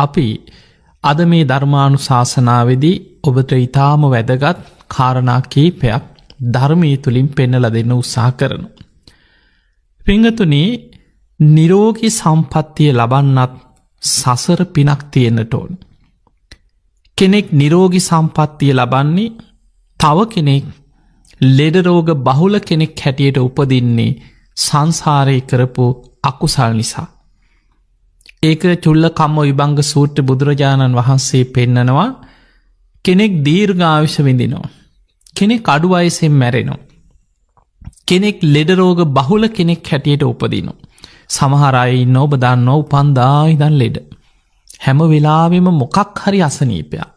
අපි අද මේ ධර්මානුශාසනාවේදී ඔබට ඊටාම වැදගත් කාරණා කීපයක් ධර්මයේ තුලින් පෙන්වලා දෙන්න උත්සාහ කරනවා. පින්වතුනි, නිරෝගී සම්පත්තිය ලබන්නත් සසර පිනක් තියෙන්නට ඕන. කෙනෙක් නිරෝගී සම්පත්තිය ලබන්නේ තව කෙනෙක් ලෙඩ රෝග බහුල කෙනෙක් හැටියට උපදින්නේ සංසාරේ කරපු අකුසල් නිසා. ඒක චුල්ලකම්ම විභංග සූත්‍ර බුදුරජාණන් වහන්සේ පෙන්නනවා. කෙනෙක් දීර්ඝායුෂ විඳිනවා. කෙනෙක් අඩු වයසෙන් මැරෙනවා. කෙනෙක් ලෙඩ රෝග බහුල කෙනෙක් හැටියට උපදිනවා. සමහර අය ඉන්නවා ඔබ දන්නවා උපන්දා ඉඳන් ලෙඩ. හැම වෙලාවෙම මොකක් හරි අසනීපයක්.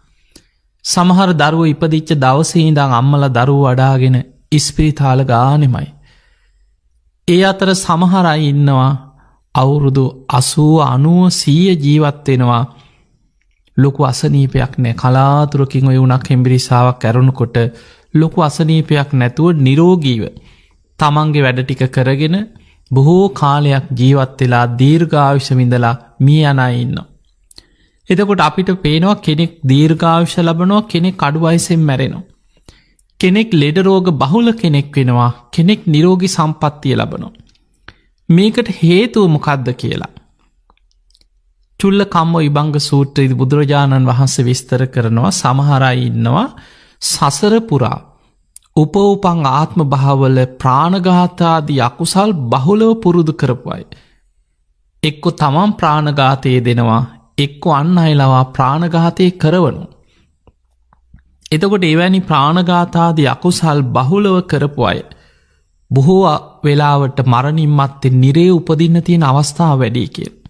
සමහර දරුවෝ ඉපදිච්ච දවසේ ඉඳන් අම්මලා දරුවෝ වඩාගෙන ඉස්පිරිතාල ගානෙමයි. ඒ අතර සමහර අය ඉන්නවා අවුරුදු 80 90 100 ජීවත් වෙනවා. ලොකු අසනීපයක් නැහැ. කලාතුරකින් ඔය උණක් හෙම්බිරිස්සාවක් ඇරුණකොට ලොකු අසනීපයක් නැතුව නිරෝගීව තමන්ගේ වැඩ ටික කරගෙන බොහෝ කාලයක් ජීවත් වෙලා දීර්ඝායුෂ විඳලා මිය යන අය ඉන්නවා. එතකොට අපිට පේනවා කෙනෙක් දීර්ඝායුෂ ලබනවා, කෙනෙක් අඩු වයසෙන් මැරෙනවා. කෙනෙක් ලෙඩ රෝග බහුල කෙනෙක් වෙනවා, කෙනෙක් නිරෝගී සම්පත්තිය ලබනවා. මේකට හේතුව මොකක්ද කියලා චුල්ලකම්ම විභංග සූත්‍රයේදී බුදුරජාණන් වහන්සේ විස්තර කරනවා. සමහර අය ඉන්නවා සසර පුරා උපෝපං ආත්ම භාවවල ප්‍රාණඝාත ආදී අකුසල් බහුලව පුරුදු කරපු අය. එක්ක තමන් ප්‍රාණඝාතයේ දෙනවා, එක්ක අන් අය ලවා ප්‍රාණඝාතය කරවනවා. එතකොට එවැනි ප්‍රාණඝාත ආදී අකුසල් බහුලව කරපු අය බොහෝ වෙලාවට මරණින් මත්තේ නිරේ උපදින්න තියෙන අවස්ථා වැඩි කියලා.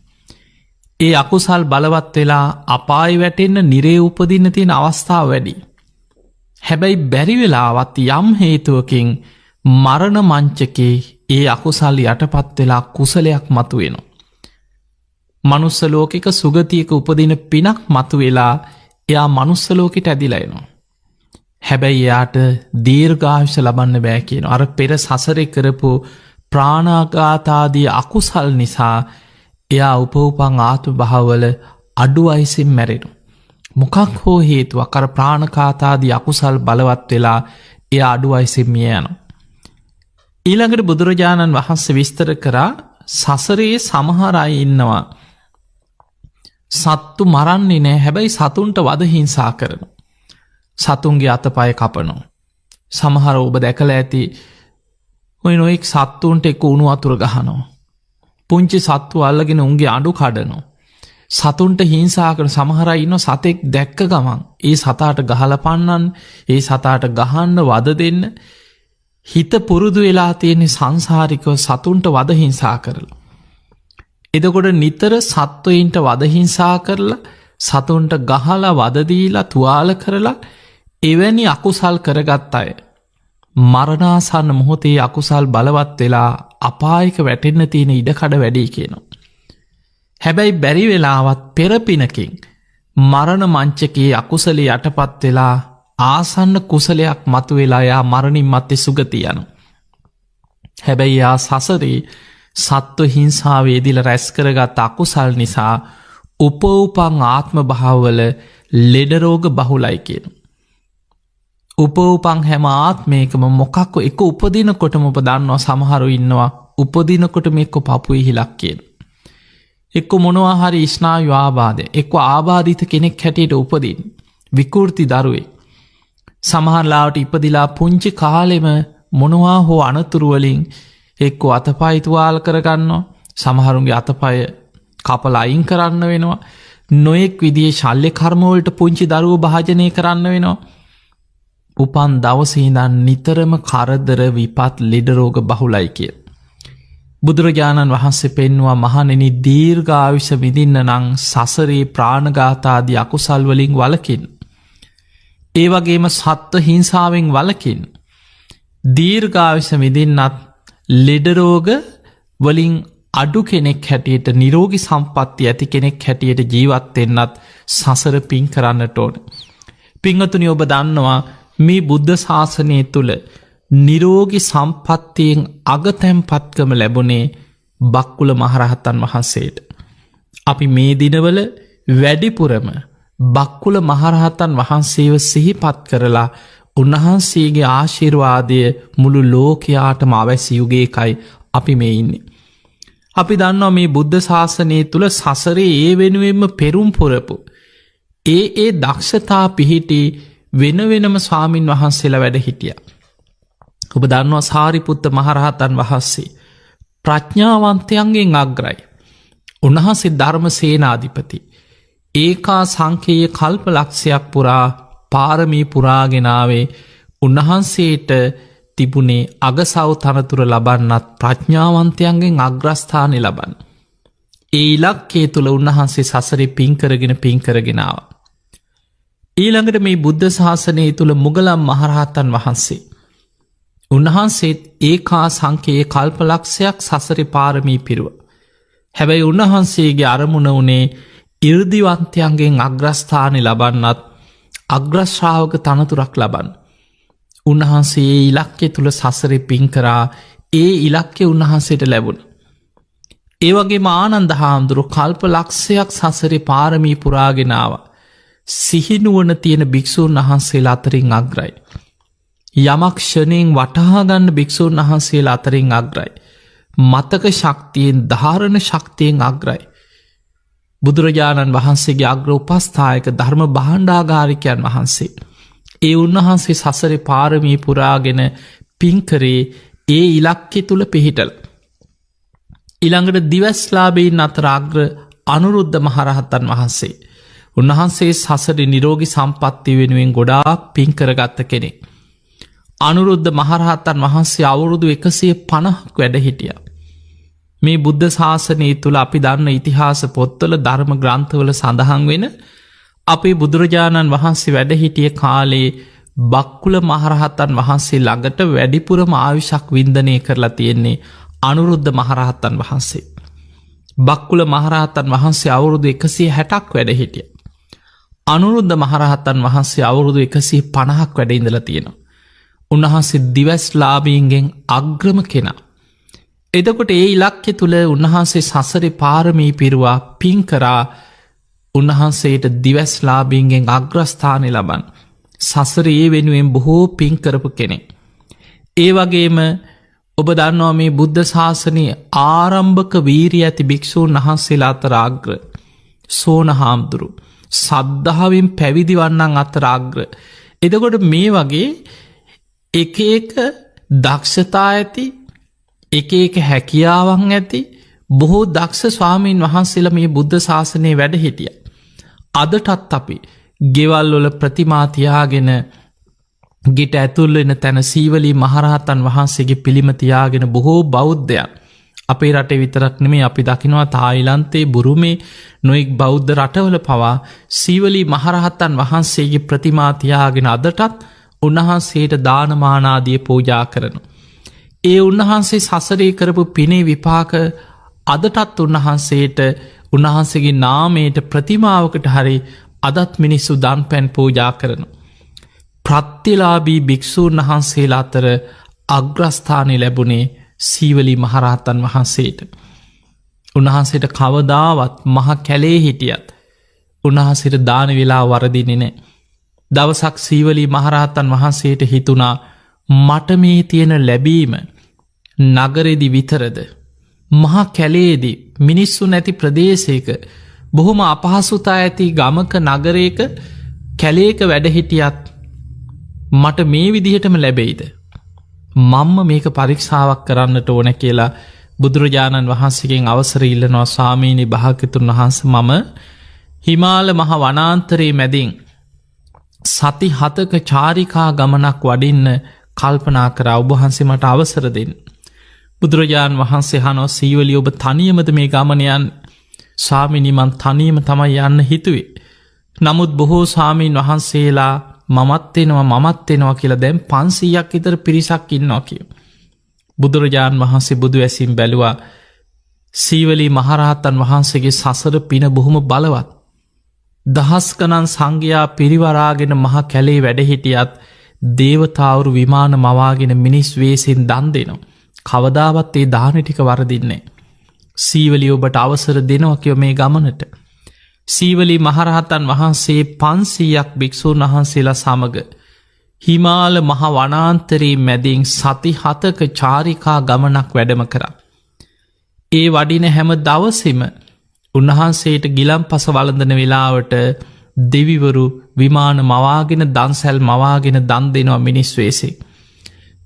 ඒ අකුසල් බලවත් වෙලා අපාය වැටෙන්න නිරේ උපදින්න තියෙන අවස්ථා වැඩි. හැබැයි බැරි වෙලාවත් යම් හේතුවකින් මරණ මංචකේ ඒ අකුසල් යටපත් වෙලා කුසලයක් මතුවෙනවා. මනුස්ස ලෝකික සුගතියක උපදින පිනක් මතුවෙලා එයා මනුස්ස ලෝකෙට ඇදිලා එනවා. හැබැයි එයාට දීර්ඝායුෂ ලබන්න බෑ කියනවා. අර පෙර සසරේ කරපු ප්‍රාණඝාත ආදී අකුසල් නිසා එයා උපෝපං ආත්ම භාවවල අඩු වයසින් මැරෙනවා. මොකක් හෝ හේතුවක් අර ප්‍රාණඝාත ආදී අකුසල් බලවත් වෙලා එයා අඩු වයසින් මිය යනවා. ඊළඟට බුදුරජාණන් වහන්සේ විස්තර කරා සසරේ සමහර අය ඉන්නවා සත්තු මරන්නේ නැහැ, හැබැයි සතුන්ට වද හිංසා කරනවා. සතුන්ගේ අතපය කපනවා. සමහර ඔබ දැකලා ඇති ඔය නොයෙක් සත්තුන්ට එක්ක උණු වතුර ගහනවා. පුංචි සත්තු අල්ලගෙන උන්ගේ අඬු කඩනවා. සතුන්ට හිංසා කරන සමහර අය ඉන්නවා සතෙක් දැක්ක ගමන් ඒ සතාට ගහලා පන්නන්න, ඒ සතාට ගහන්න වද දෙන්න. හිත පුරුදු වෙලා තියෙන සංසාරිකව සතුන්ට වද හිංසා කරලා. එතකොට නිතර සත්වයින්ට වද හිංසා කරලා සතුන්ට ගහලා වද දීලා තුවාල කරලා එවැනි අකුසල් කරගත් අය මරණාසන්න මොහොතේ අකුසල් බලවත් වෙලා අපායක වැටෙන්න තියෙන ඉඩකඩ වැඩි කියනවා. හැබැයි බැරි වෙලාවත් පෙරපිනකින් මරණ මංචකේ අකුසලේ යටපත් වෙලා ආසන්න කුසලයක් මතුවෙලා යා මරණින් මත්තේ සුගතිය යනවා. හැබැයි යා සසරේ සත්ව හිංසාවේදීලා රැස් කරගත් අකුසල් නිසා උපෝපං ආත්ම භාවවල ලෙඩ රෝග බහුලයි කියනවා. උපෝපං හැම ආත්මයකම මොකක්ක එක උපදිනකොටම ඔබ දන්නවා සමහරු ඉන්නවා උපදිනකොටම එක්ක පපුවේ හිලක් කියනවා. එක්ක මොනවා හරි ස්නායු ආබාධය, එක්ක ආබාධිත කෙනෙක් හැටියට උපදින්න. විකෘති දරුවෙක්. සමහරලාවට ඉපදිලා පුංචි කාලෙම මොනවා හෝ අනතුරු වලින් එක්ක අතපය තුවාල කරගන්නවා. සමහරුන්ගේ අතපය කපලා අයින් කරන්න වෙනවා. නොයෙක් විදිහේ ශල්‍ය කර්ම වලට පුංචි දරුවෝ භාජනය කරන්න වෙනවා. උපන් දවසේ ඉඳන් නිතරම කරදර විපත් ලෙඩ රෝග බහුලයි කිය. බුදුරජාණන් වහන්සේ පෙන්වුවා මහණෙනි දීර්ඝායුෂ විඳින්න නම් සසරේ ප්‍රාණඝාත ආදී අකුසල් වලින් වළකින්න. ඒ වගේම සත්ව හිංසාවෙන් වළකින්න. දීර්ඝායුෂ විඳින්නත් ලෙඩ රෝග වලින් අඩු කෙනෙක් හැටියට නිරෝගී සම්පත්තිය ඇති කෙනෙක් හැටියට ජීවත් වෙන්නත් සසර පින් කරන්නට ඕන. පින්වතුනි ඔබ දන්නවා මේ බුද්ධ ශාසනය තුල නිරෝගී සම්පත්තියෙන් අගතැන්පත්කම ලැබුණේ බක්කුල මහරහතන් වහන්සේට. අපි මේ දිනවල වැඩිපුරම බක්කුල මහරහතන් වහන්සේව සිහිපත් කරලා උන්වහන්සේගේ ආශිර්වාදය මුළු ලෝකයාටම අවැසි යුගයකයි අපි මේ ඉන්නේ. අපි දන්නවා මේ බුද්ධ ශාසනය තුළ සසරේ ඒ වෙනුවෙන්ම පෙරුම් පුරපු ඒ දක්ෂතා පිහිටි වෙන වෙනම ස්වාමින් වහන්සේලා වැඩ හිටියා. ඔබ දන්නවා සාරිපුත්ත මහරහතන් වහන්සේ ප්‍රඥාවන්තයන්ගෙන් අග්‍රයි. උන්වහන්සේ ධර්ම සේනාධිපති. ඒකා සංකේය කල්ප ලක්ෂයක් පුරා පාරමී පුරාගෙනාවේ උන්වහන්සේට තිබුණේ අගසව් තනතුර ලබන්නත් ප්‍රඥාවන්තයන්ගෙන් අග්‍රස්ථානය ලබන්න. ඒ ඉලක්කේ තුළ උන්වහන්සේ සසරේ පින්කරගෙනාව. ඊළඟට මේ බුද්ධ ශාසනය තුළ මුගලන් මහරහතන් වහන්සේ. උන්වහන්සේත් ඒකා සංකේය කල්පලක්ෂයක් සසරි පාරමී පිරුව. හැබැයි උන්වහන්සේගේ අරමුණ වනේ ඉර්දිවන්තයන්ගෙන් අග්‍රස්ථානය ලබන්නත් අග්‍රශ්‍රාවක තනතුරක් ලබන්න. උන්වහන්සේ ඒ ඉලක්කෙ තුළ සසරි පින්කරා ඒ ඉලක්කෙ උන්වහන්සේට ලැබුණ. ඒවගේ ආනන්ද හාමුදුරු කල්ප ලක්ෂයක් සසරි පාරමී පුරාගෙනාව. සිහිනුවන තියෙන භික්‍ෂූන් වහන්සේලා අතරින් අග්‍රයි. යමක් ෂණයෙන් වටහාගන්න භික්‍ෂූන් වහන්සේලා අතරින් අග්‍රයි. මතක ශක්තියෙන් ධාරණ ශක්තියෙන් අග්‍රයි. බුදුරජාණන් වහන්සේගේ අග්‍ර උපස්ථායක ධර්ම භාණ්ඩාගාරිකයන් වහන්සේ. ඒ උන්වහන්සේ සසරි පාරමී පුරාගෙන පින්කරේ ඒ ඉලක්කෙ තුළ පිහිටල. ඉළඟට දිවස්ලාබයින් අතර අග්‍ර අනුරුද්ධ මහරහතන් වහන්සේ. උන්වහන්සේ සසරි නිරෝගි සම්පත්ති වෙනුවෙන් ගොඩාක් පින්කරගත්ත කෙනෙ. අනුරුද්ධ මහරහතන් වහන්සේ අවුරුදු 150ක් වැඩ හිටිය. මේ බුද්ධ ශාසනය තුළ අපි දන්න ඉතිහාස පොත්තල ධර්ම ග්‍රන්ථවල සඳහන් වෙන අපේ බුදුරජාණන් වහන්සේ වැඩ හිටිය කාලේ බක්කුල මහරහතන් වහන්සේ ළඟට වැඩිපුරම ආයුෂක් වින්දනය කරලා තියෙන්නේ අනුරුද්ධ මහරහතන් වහන්සේ. බක්කුල මහරහතන් වහන්සේ අවුරුදු 160ක් වැඩ හිටිය. අනුරුද්ධ මහරහතන් වහන්සේ අවුරුදු 150ක් වැඩ ඉඳලා තියෙනවා. උන්වහන්සේ දිවස්ලාභීන්ගෙන් අග්‍රම කෙනා. එදකොට ඒ ඉලක්කෙ තුළ උන්වහන්සේ සසරි පාරමී පිරුවා පින්කරා උන්වහන්සේට දිවස්ලාභීන්ගෙන් අග්‍රස්ථානය ලබන්. සසර ඒ වෙනුවෙන් බොහෝ පින්කරපු කෙනෙ. ඒ වගේම ඔබ දන්නවා මේ බුද්ධ ශාසනය ආරම්භක වීරිය ඇති භික්‍ෂූන් වහන්සේලා අතර අග්‍ර. සෝන හාමුදුරු සද්ධාවෙන් පැවිදි වන්නන් අතර අග්‍ර. එදකොට මේ වගේ එක දක්ෂතා ඇති එක හැකියාවන් ඇති බොහෝ දක්ෂ ස්වාමීන් වහන්සේලා මේ බුද්ධ ශාසනය වැඩ හිටිය. අදටත් අපි ගෙවල්වල ප්‍රතිමාතියාගෙන ගිට ඇතුල්වෙන තැන සීවලී මහරහතන් වහන්සේගේ පිළිමතියාගෙන බොහෝ බෞද්ධයන් අපේ රටේ විතරක් නෙමේ අපි දකිනවා තායිලන්තේ බුරුමේ නොෙක් බෞද්ධ රටවල පවා සීවලී මහරහතන් වහන්සේගේ ප්‍රතිමාතියාගෙන අදටත් උන්වහන්සේට දානමානාදිය පූජා කරනු. ඒ උන්වහන්සේ සසරේ කරපු පිනේ විපාක අදටත් උන්වහන්සේට උන්වහන්සේගේ නාමයට ප්‍රතිමාවකට හරි අදත් මිනිස්සු දන් පැන් පූජා කරනු. ප්‍රත්තිලාබී භික්‍ෂූන් වහන්සේලා අතර අග්‍රස්ථානය ලැබුණේ සීවලී මහරහතන් වහන්සේට. උන්වහන්සේට කවදාවත් මහ කැලේ හිටියත් උන්වහන්සේට දාන වෙලා වරදින්නේ නෑ. දවසක් සීවලී මහරහතන් වහන්සේට හිතුණා මට මේ තියෙන ලැබීම නගරෙදි විතරද මහා කැලේදී මිනිස්සු නැති ප්‍රදේශයක බොහොම අපහසුතා ඇති ගමක නගරයක කැලේක වැඩහිටියත් මට මේ විදිහටම ලැබෙයිද. මම්ම මේක පරීක්ෂාවක් කරන්නට ඕන කියලා බුදුරජාණන් වහන්සේගෙන් අවසර ඉල්ලනවා ස්වාමීනි භාග්‍යතුන් වහන්ස මම හිමාල මහ වනාන්තරයේ මැදින් සති 7ක චාරිකා ගමනක් වඩින්න කල්පනා කර ඔබහන්සේ මට අවසර දෙන්න. බුදුරජාණන් වහන්සේ හනෝ සීවලී ඔබ තනියමද මේ ගමනයන් ස්වාමිනි මන් තනියම තමයි යන්න හිතුවේ. නමුත් බොහෝ ස්වාමීන් වහන්සේලා මමත්වෙනවා කියලා දැම් 500ක් ඉතර පිරිසක් ඉන්නවා කිය. බුදුරජාණන් වහන්සේ බුදු ඇසිම් බැලුවා සීවලී මහරහතන් වහන්සේගේ සසර පින බොහොම බලවත්. දහස්කනන් සංඝයා පිරිවරාගෙන මහ කැලේ වැඩහිටියත් දේවතාවරු විමාන මවාගෙන මිනිස් වේසින් දන් දෙනවා. කවදාවත් ඒ දාන ටික වරදින්නේ. සීවලී ඔබට අවසර දෙනවා කියව මේ ගමනට. සීවලී මහරහතන් වහන්සේ 500ක් භික්ෂූන් වහන්සේලා සමග හිමාල මහ වනාන්තරයේ මැදින් සති 7ක චාරිකා ගමනක් වැඩම කරා. ඒ වඩින හැම දවසෙම උන්වහන්සේට ගිලම්පස වළඳන වෙලාවට දෙවිවරු විමාන මවාගෙන දන්සැල් මවාගෙන දන් දෙනවා මිනිස් වෙසේ.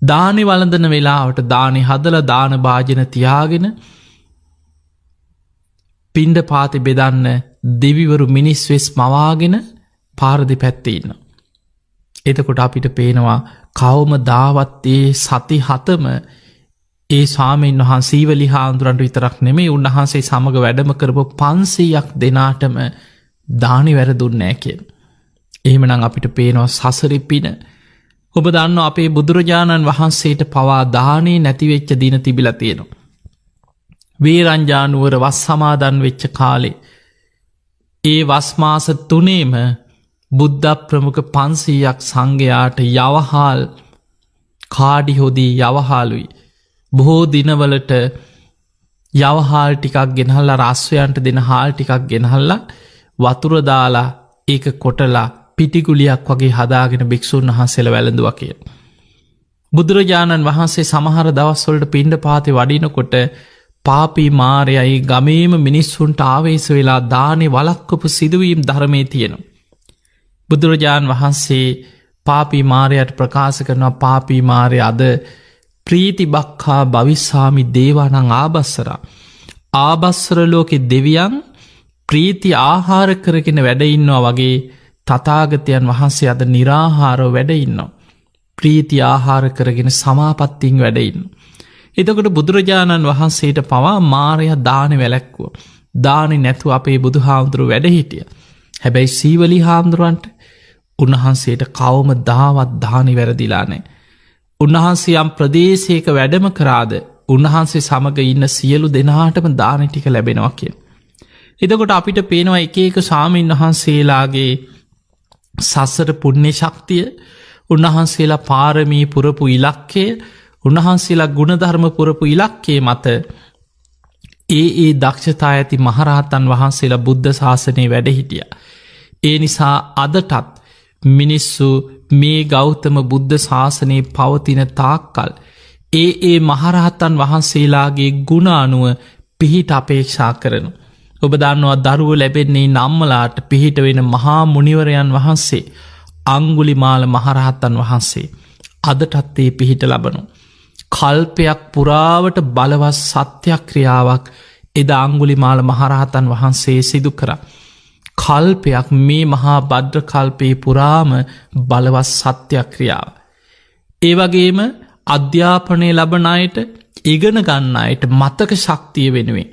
දානි වළඳන වෙලාවට දානි හදලා දාන භාජන තියාගෙන පිණ්ඩ පාති බෙදන්න දෙවිවරු මිනිස් වෙස් මවාගෙන පාර දෙපැත්තේ ඉන්නවා. එතකොට අපිට පේනවා කවම දාවත් ඒ සති 7ම ඒ ස්වාමීන් වහන්සේ සීවලි හාමුදුරන්ට විතරක් නෙමෙයි උන්වහන්සේ සමග වැඩම කරපු 500ක් දෙනාටම දානි වැරදුන්නේ නැහැ කියන. එහෙමනම් අපිට පේනවා සසරේ පින. ඔබ දන්නවා අපේ බුදුරජාණන් වහන්සේට පවා දානේ නැති වෙච්ච දින තිබිලා තියෙනවා. වේරංජානුවර වස් සමාදන් වෙච්ච කාලේ ඒ වස් මාස 3ේම බුද්ධ ප්‍රමුඛ 500ක් සංඝයාට යවහල් කාඩි හොදී යවහලුයි බොහෝ දිනවලට යවහල් ටිකක් ගෙනහල්ලා රාස්වයන්ට දෙන හාල් ටිකක් ගෙනහල්ලා වතුර දාලා ඒක කොටලා පිටිගුලියක් වගේ හදාගෙන භික්ෂුන් වහන්සේලා වැළඳුවා කියලා. බුදුරජාණන් වහන්සේ සමහර දවස්වලට පිණ්ඩපාතේ වඩිනකොට පාපී මාරයයි ගමේම මිනිස්සුන්ට ආවේශ වෙලා දානේ වළක්වපු සිදුවීම් ධර්මයේ තියෙනවා. බුදුරජාණන් වහන්සේ පාපී මාරයට ප්‍රකාශ කරනවා පාපී මාරය අද ප්‍රීතිබක්ඛා භවිස්සාමි දේවානං ආබස්සරා. ආබස්සර ලෝකේ දෙවියන් ප්‍රීති ආහාර කරගෙන වැඩ ඉන්නවා වගේ තථාගතයන් වහන්සේ අද निराහාරව වැඩ ඉන්නවා. ප්‍රීති ආහාර කරගෙන සමාපත්තියෙන් වැඩ ඉන්නවා. එතකොට බුදුරජාණන් වහන්සේට පවා මාරයා දාන වැළැක්වුවා. දානි නැතුව අපේ බුදුහාමුදුරුවෝ වැඩ හිටියා. හැබැයි සීවලි හාමුදුරුවන්ට උන්වහන්සේට කවම දාවත් දානි වැරදිලා නැහැ. උන්වහන්සේ යම් ප්‍රදේශයක වැඩම කරාද උන්වහන්සේ සමග ඉන්න සියලු දෙනාටම දාන ටික ලැබෙනවා කියන. එතකොට අපිට පේනවා එක එක ස්වාමීන් වහන්සේලාගේ සසර පුණ්‍ය ශක්තිය, උන්වහන්සේලා පාරමී පුරපු ඉලක්කය, උන්වහන්සේලා ගුණධර්ම පුරපු ඉලක්කයේ මත ඒ දක්ෂතා ඇති මහරහතන් වහන්සේලා බුද්ධ ශාසනයේ වැඩ හිටියා. ඒ නිසා අදටත් මිනිස්සු මේ ගෞතම බුද්ධ ශාසනයේ පවතින තාක්කල් ඒ මහරහතන් වහන්සේලාගේ ගුණ අනුව පිහිට අපේක්ෂා කරනු. ඔබ දන්නවා දරුව ලැබෙන්නේ නම්මලාට පිහිට වෙන මහා මුනිවරයන් වහන්සේ අංගුලිමාල මහරහතන් වහන්සේ අදටත් ඒ පිහිට ලබනු. කල්පයක් පුරාවට බලවත් සත්‍යක්‍රියාවක් එදා අංගුලිමාල මහරහතන් වහන්සේ සිදු කරා. කල්පයක් මේ මහා භද්‍ර කල්පයේ පුරාම බලවත් සත්‍යක්‍රියාව. ඒ වගේම අධ්‍යාපනය ලබන අයට, ඉගෙන ගන්න අයට මතක ශක්තිය වෙනුවෙන්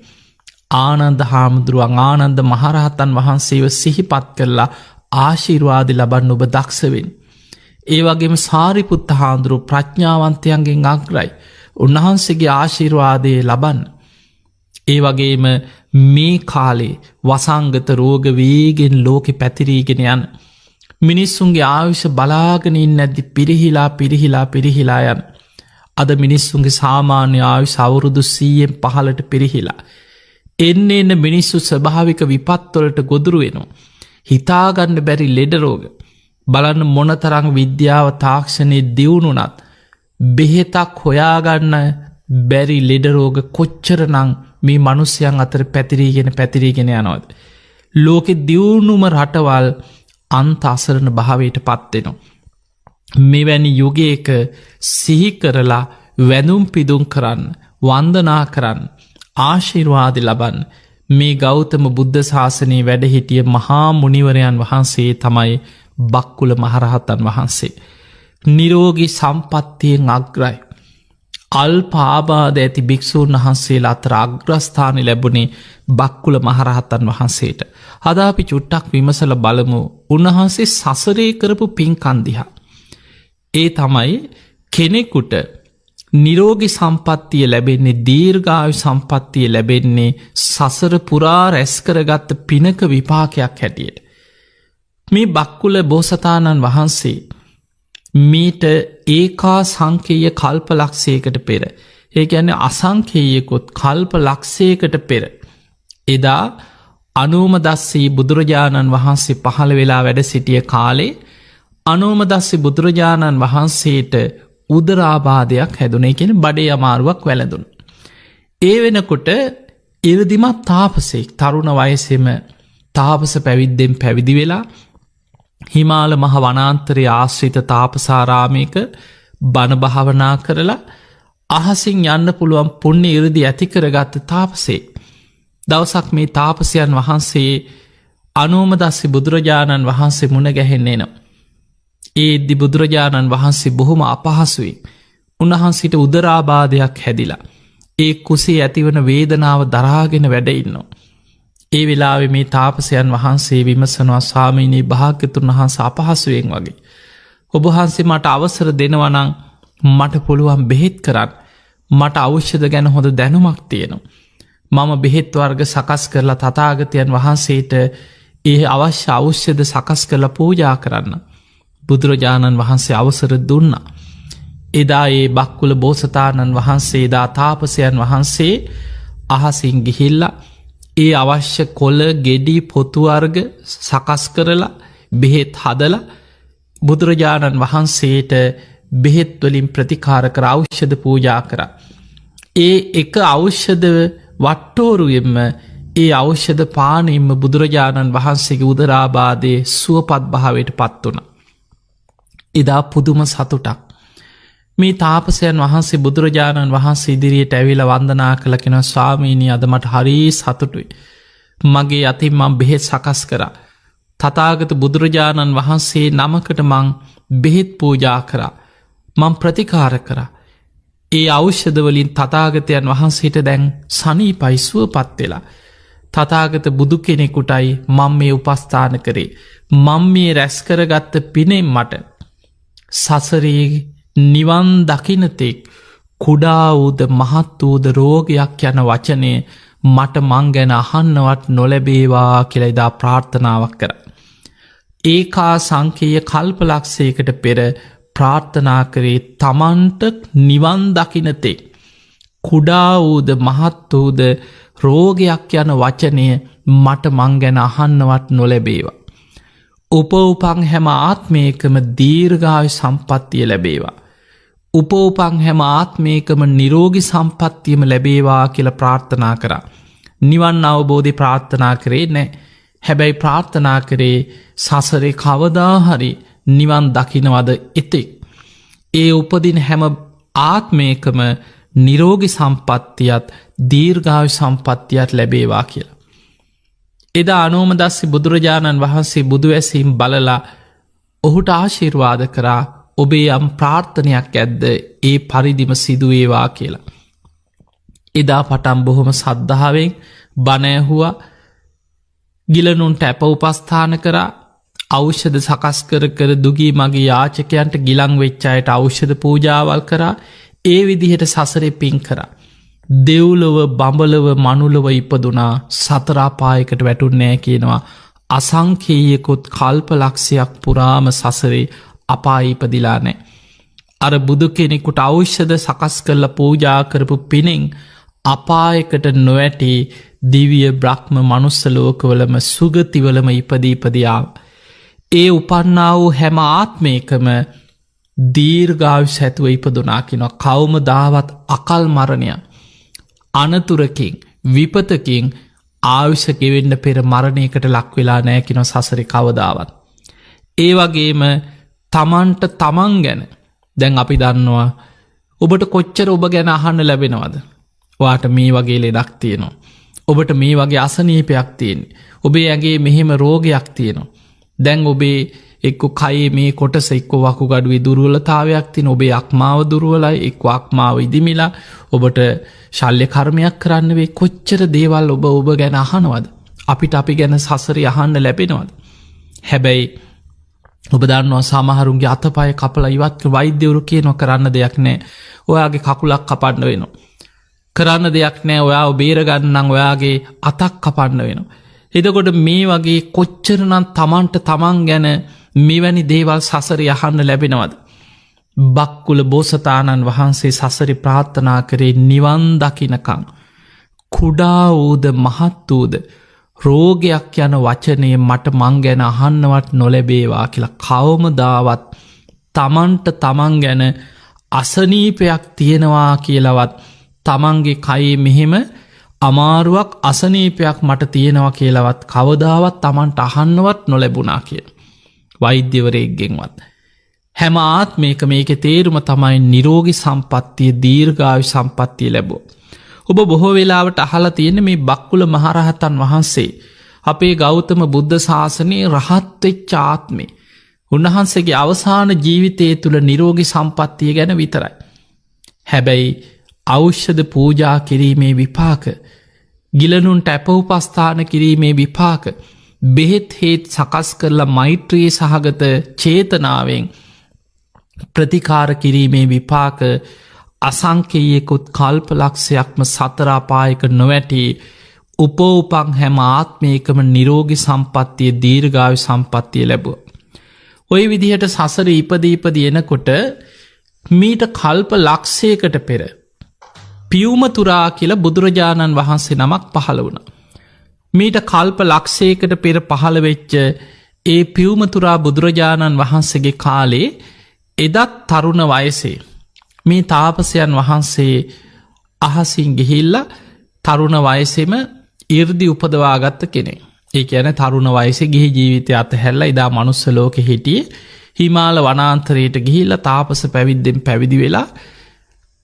ආනන්ද හාමුදුරුවන් ආනන්ද මහරහතන් වහන්සේව සිහිපත් කරලා ආශිර්වාද ලබන්න ඔබ දක්ෂ වෙන්න. ඒ වගේම සාරිපුත්ත හාමුදුරුවෝ ප්‍රඥාවන්තයන්ගෙන් අග්‍රයි. උන්වහන්සේගේ ආශිර්වාදය ලබන්න. ඒ වගේම මේ කාලේ වසංගත රෝග වේගෙන් ලෝකෙ පැතිරීගෙන යන මිනිස්සුන්ගේ ආයුෂ බලාගෙන ඉන්නේ නැද්දි පිරිහිලා යන. අද මිනිස්සුන්ගේ සාමාන්‍ය ආයුෂ අවුරුදු 100න් 15ට පිරිහිලා. එන්න මිනිස්සු ස්වභාවික විපත්වලට ගොදුරු වෙනවා. හිතාගන්න බැරි ලෙඩ රෝග. බලන්න මොනතරම් විද්‍යාව තාක්ෂණයේ දියුණුනත් බෙහෙතක් හොයාගන්න බැරි ලෙඩ රෝග කොච්චරනම් මේ මිනිස්යන් අතර පැතිරීගෙන යනවද? ලෝකෙ දියුණුම රටවල් අන්ත අසරණ භාවයට පත් වෙනවා. මෙවැනි යුගයක සිහි කරලා වැඳුම් පිදුම් කරන්න, වන්දනා කරන්න, ආශිර්වාද ලබන්න මේ ගෞතම බුද්ධ ශාසනයේ වැඩ හිටිය මහා මුනිවරයන් වහන්සේ තමයි බක්කුල මහරහතන් වහන්සේ. නිරෝගී සම්පත්තියෙන් අග්‍රයි. අල්ප ආබාධ ඇති භික්ෂූන් වහන්සේලා අතර අග්‍රස්ථාන ලැබුණේ බක්කුල මහරහතන් වහන්සේට. අද අපි චුට්ටක් විමසලා බලමු උන්වහන්සේ සසරේ කරපු පින්කම් දිහා. ඒ තමයි කෙනෙකුට නිරෝගී සම්පත්තිය ලැබෙන්නේ, දීර්ඝායු සම්පත්තිය ලැබෙන්නේ සසර පුරා රැස් කරගත්ත පිනක විපාකයක් හැටියට. මේ බක්කුල බෝසතාණන් වහන්සේ මීට ඒකා සංකේය කල්ප ලක්ෂයකට පෙර, ඒ කියන්නේ අසංකේයකොත් කල්ප ලක්ෂයකට පෙර එදා අනෝමදස්සී බුදුරජාණන් වහන්සේ පහළ වෙලා වැඩ සිටිය කාලේ අනෝමදස්සී බුදුරජාණන් වහන්සේට උදරාබාධයක් හැදුනේ කියන බඩේ අමාරුවක් වැළඳුන. ඒ වෙනකොට ඉරදිමත් තාපසෙක් තරුණ වයසෙම තාපස පැවිද්දෙන් පැවිදි වෙලා හිමාල මහ වනාන්තරයේ ආශ්‍රිත තාපසාරාමයක බණ භාවනා කරලා අහසින් යන්න පුළුවන් පුණ්‍ය ඉරදි ඇති කරගත්ත තාපසේ දවසක් මේ තාපසයන් වහන්සේ අනෝමදස්සී බුදුරජාණන් වහන්සේ මුණ ගැහෙන්නේ නවා. ඒද්දි බුදුරජාණන් වහන්සේ බොහොම අපහසුයි. උන්වහන්සේට උදරාබාධයක් හැදිලා. ඒ කුසේ ඇතිවන වේදනාව දරාගෙන වැඩ ඉන්නවා. ඒ වෙලාවේ මේ තාපසයන් වහන්සේ විමසනවා ස්වාමීනී භාග්‍යතුන් වහන්සේ අපහසුයෙන් වගේ. ඔබ වහන්සේ මට අවසර දෙනවා නම් මට පුළුවන් බෙහෙත් කරන්න. මට ඖෂධ ගැන හොඳ දැනුමක් තියෙනවා. මම බෙහෙත් වර්ග සකස් කරලා තථාගතයන් වහන්සේට ඒ අවශ්‍ය ඖෂධ සකස් කරලා පූජා කරන්න. බුදුරජාණන් වහන්සේ අවසර දුන්නා. එදා ඒ බක්කුල බෝසතාණන් වහන්සේ එදා තාපසයන් වහන්සේ අහසින් ගිහිල්ලා ඒ අවශ්‍ය කොළ ගෙඩි පොතු වර්ග සකස් කරලා බෙහෙත් හදලා බුදුරජාණන් වහන්සේට බෙහෙත් වලින් ප්‍රතිකාර කර ඖෂධ පූජා කරා. ඒ එක ඖෂධ වට්ටෝරුවෙන්ම ඒ ඖෂධ පානයෙන්ම බුදුරජාණන් වහන්සේගේ උදරාබාධයේ සුවපත් භාවයට පත් වුණා. එදා පුදුම සතුටක්. මේ තාපසයන් වහන්සේ බුදුරජාණන් වහන්සේ ඉදිරියට ඇවිල්ලා වන්දනා කළ කෙනා ස්වාමීනී අද මට හරි සතුටුයි. මගේ අතින් මම බෙහෙත් සකස් කරා. තථාගත බුදුරජාණන් වහන්සේ නමකට මං බෙහෙත් පූජා කරා. මං ප්‍රතිකාර කරා. ඒ ඖෂධ වලින් තථාගතයන් වහන්සේට දැන් සනීපයි සුවපත් වෙලා. තථාගත බුදු කෙනෙකුටයි මම මේ උපස්ථාන කරේ. මම මේ රැස් කරගත්ත පිනෙන් මට සසරේ නිවන් දකිනතෙක් කුඩා වූද මහත් වූද රෝගයක් යන වචනය මට මං ගැන අහන්නවත් නොලැබේවා කියලා එදා ප්‍රාර්ථනාවක් කරා. ඒකා සංකේය කල්පලක්ෂයකට පෙර ප්‍රාර්ථනා කරේ තමන්ට නිවන් දකිනතෙක් කුඩා වූද මහත් වූද රෝගයක් යන වචනය මට මං ගැන අහන්නවත් නොලැබේවා. උපෝපං හැම ආත්මයකම දීර්ඝායු සම්පත්තිය ලැබේවා. උපෝපං හැම ආත්මයකම නිරෝගි සම්පත්තියම ලැබේවා කියලා ප්‍රාර්ථනා කරා. නිවන් අවබෝධය ප්‍රාර්ථනා කරේ නෑ. හැබැයි ප්‍රාර්ථනා කරේ සසරේ කවදා හරි නිවන් දකින්නවද එතෙක්. ඒ උපදින හැම ආත්මයකම නිරෝගි සම්පත්තියත් දීර්ඝායු සම්පත්තියත් ලැබේවා කියලා. එදා අනෝමදස්සී බුදුරජාණන් වහන්සේ බුදුවැසීම් බලලා ඔහුට ආශිර්වාද කරා ඔබේ යම් ප්‍රාර්ථනයක් ඇද්ද ඒ පරිදිම සිදුවේවා කියලා. එදා පටන් බොහොම සද්ධාවෙන් බණ ඇහුවා. ගිලනුන්ට අප උපස්ථාන කරා. ඖෂධ සකස් කර දුගී මගේ යාචකයන්ට ගිලන් වෙච්ච අයට ඖෂධ පූජාවල් කරා. ඒ විදිහට සසරේ පින් කරා. දෙව්ලොව බඹලොව මනුලොව ඉපදුනා සතර අපායකට වැටුන්නේ නැහැ කියනවා. අසංඛේයකොත් කල්ප ලක්ෂයක් පුරාම සසරේ අපායේ ඉපදිලා නැහැ. අර බුදු කෙනෙකුට ඖෂධ සකස් කරලා පූජා කරපු පිනෙන් අපායකට නොවැටි දිව්‍ය බ්‍රහ්ම මනුස්ස ලෝකවලම සුගතිවලම ඉපදී ආවා. ඒ උපන්නා වූ හැම ආත්මයකම දීර්ඝායුෂ ඇතුව ඉපදුනා කියනවා. කවමදාවත් අකල් මරණය අනතුරකින් විපතකින් ආයුෂ ගෙවෙන්න පෙර මරණයකට ලක් වෙලා නැහැ කියනවා සසරේ කවදාවත්. ඒ වගේම තමන්ට තමන් ගැන දැන් අපි දන්නවා ඔබට කොච්චර ඔබ ගැන අහන්න ලැබෙනවද? ඔයාට මේ වගේ ලෙඩක් තියෙනවා. ඔබට මේ වගේ අසනීපයක් තියෙන්නේ. ඔබේ ඇඟේ මෙහෙම රෝගයක් තියෙනවා. දැන් ඔබේ එක්ක කයේ මේ කොටස එක්ක වකුගඩුවේ දුර්වලතාවයක් තියෙන. ඔබේ අක්මාව දුර්වලයි, එක්ක අක්මාව ඉදිමිලා ඔබට ශල්‍ය කර්මයක් කරන්න වෙයි. කොච්චර දේවල් ඔබ ගැන අහනවද? අපිට අපි ගැන සසරේ අහන්න ලැබෙනවද? හැබැයි ඔබ දන්නවා සමහරුන්ගේ අතපය කපලා ඉවත් වෛද්‍යවරු කියනවා කරන්න දෙයක් නැහැ. ඔයාගේ කකුලක් කපන්න වෙනවා. කරන්න දෙයක් නැහැ. ඔයාව බේරගන්න නම් ඔයාගේ අතක් කපන්න වෙනවා. එතකොට මේ වගේ කොච්චරනම් තමන්ට තමන් ගැන මෙවැනි දේවල් සසරේ අහන්න ලැබෙනවද? බක්කුල බෝසතාණන් වහන්සේ සසරේ ප්‍රාර්ථනා කරේ නිවන් දකින්නකම් කුඩා වූද මහත් වූද රෝගයක් යන වචනය මට මං ගැන අහන්නවත් නොලැබේවා කියලා කවමදාවත් තමන්ට තමන් ගැන අසනීපයක් තියෙනවා කියලවත් තමන්ගේ කයේ මෙහෙම අමාරුවක් අසනීපයක් මට තියෙනවා කියලවත් කවදාවත් තමන්ට අහන්නවත් නොලැබුණා කිය. වෛද්‍යවරයෙක්ගෙන්වත්. හැම ආත්මයක මේක තේරුම තමයි නිරෝගි සම්පත්තිය දීර්ඝායු සම්පත්තිය ලැබෝ. ඔබ බොහෝ වෙලාවට අහලා තියෙන මේ බක්කුල මහරහතන් වහන්සේ අපේ ගෞතම බුද්ධ ශාසනයේ රහත්වෙච්ච ආත්මේ උන්වහන්සේගේ අවසාන ජීවිතය තුළ නිරෝගි සම්පත්තිය ගැන විතරයි. හැබැයි ඖෂධ පූජා කිරීමේ විපාක, ගිලනුන්ට ඇපවුපස්ථාන කිරීමේ විපාක, බෙහෙත් හේත් සකස් කරලා මෛත්‍රී සහගත චේතනාවෙන් ප්‍රතිකාර කිරීමේ විපාක අසංකේයකුත් කල්පලක්ෂයක්ම සතරාපායක නොවැටි උපෝපං හැම ආත්මයකම නිරෝගි සම්පත්තිය දීර්ඝායු සම්පත්තිය ලැබුව. ඔය විදිහට සසර ඉපදීපද එනකොට මීට කල්ප ලක්ෂයකට පෙර පියුමතුරා කියලා බුදුරජාණන් වහන්සේ නමක් පහළ වුණ. මීට කල්ප ලක්ෂයකට පෙර පහළ වෙච්ච ඒ පියුමතුරා බුදුරජාණන් වහන්සේගේ කාලේ එදත් තරුණ වයසේ මේ තාපසයන් වහන්සේ අහසින් ගිහිල්ල තරුණ වයසෙම ඉර්දි උපදවාගත්ත කෙනෙ. ඒ ඇන තරුණ වයස ගිහි ජීවිතය අතහැල්ල ඉදා මනුස්ස ලෝක හිටිය හිමාල වනාන්තරයට ගිහිල්ල තාපස පැවිද්දෙන් පැවිදි වෙලා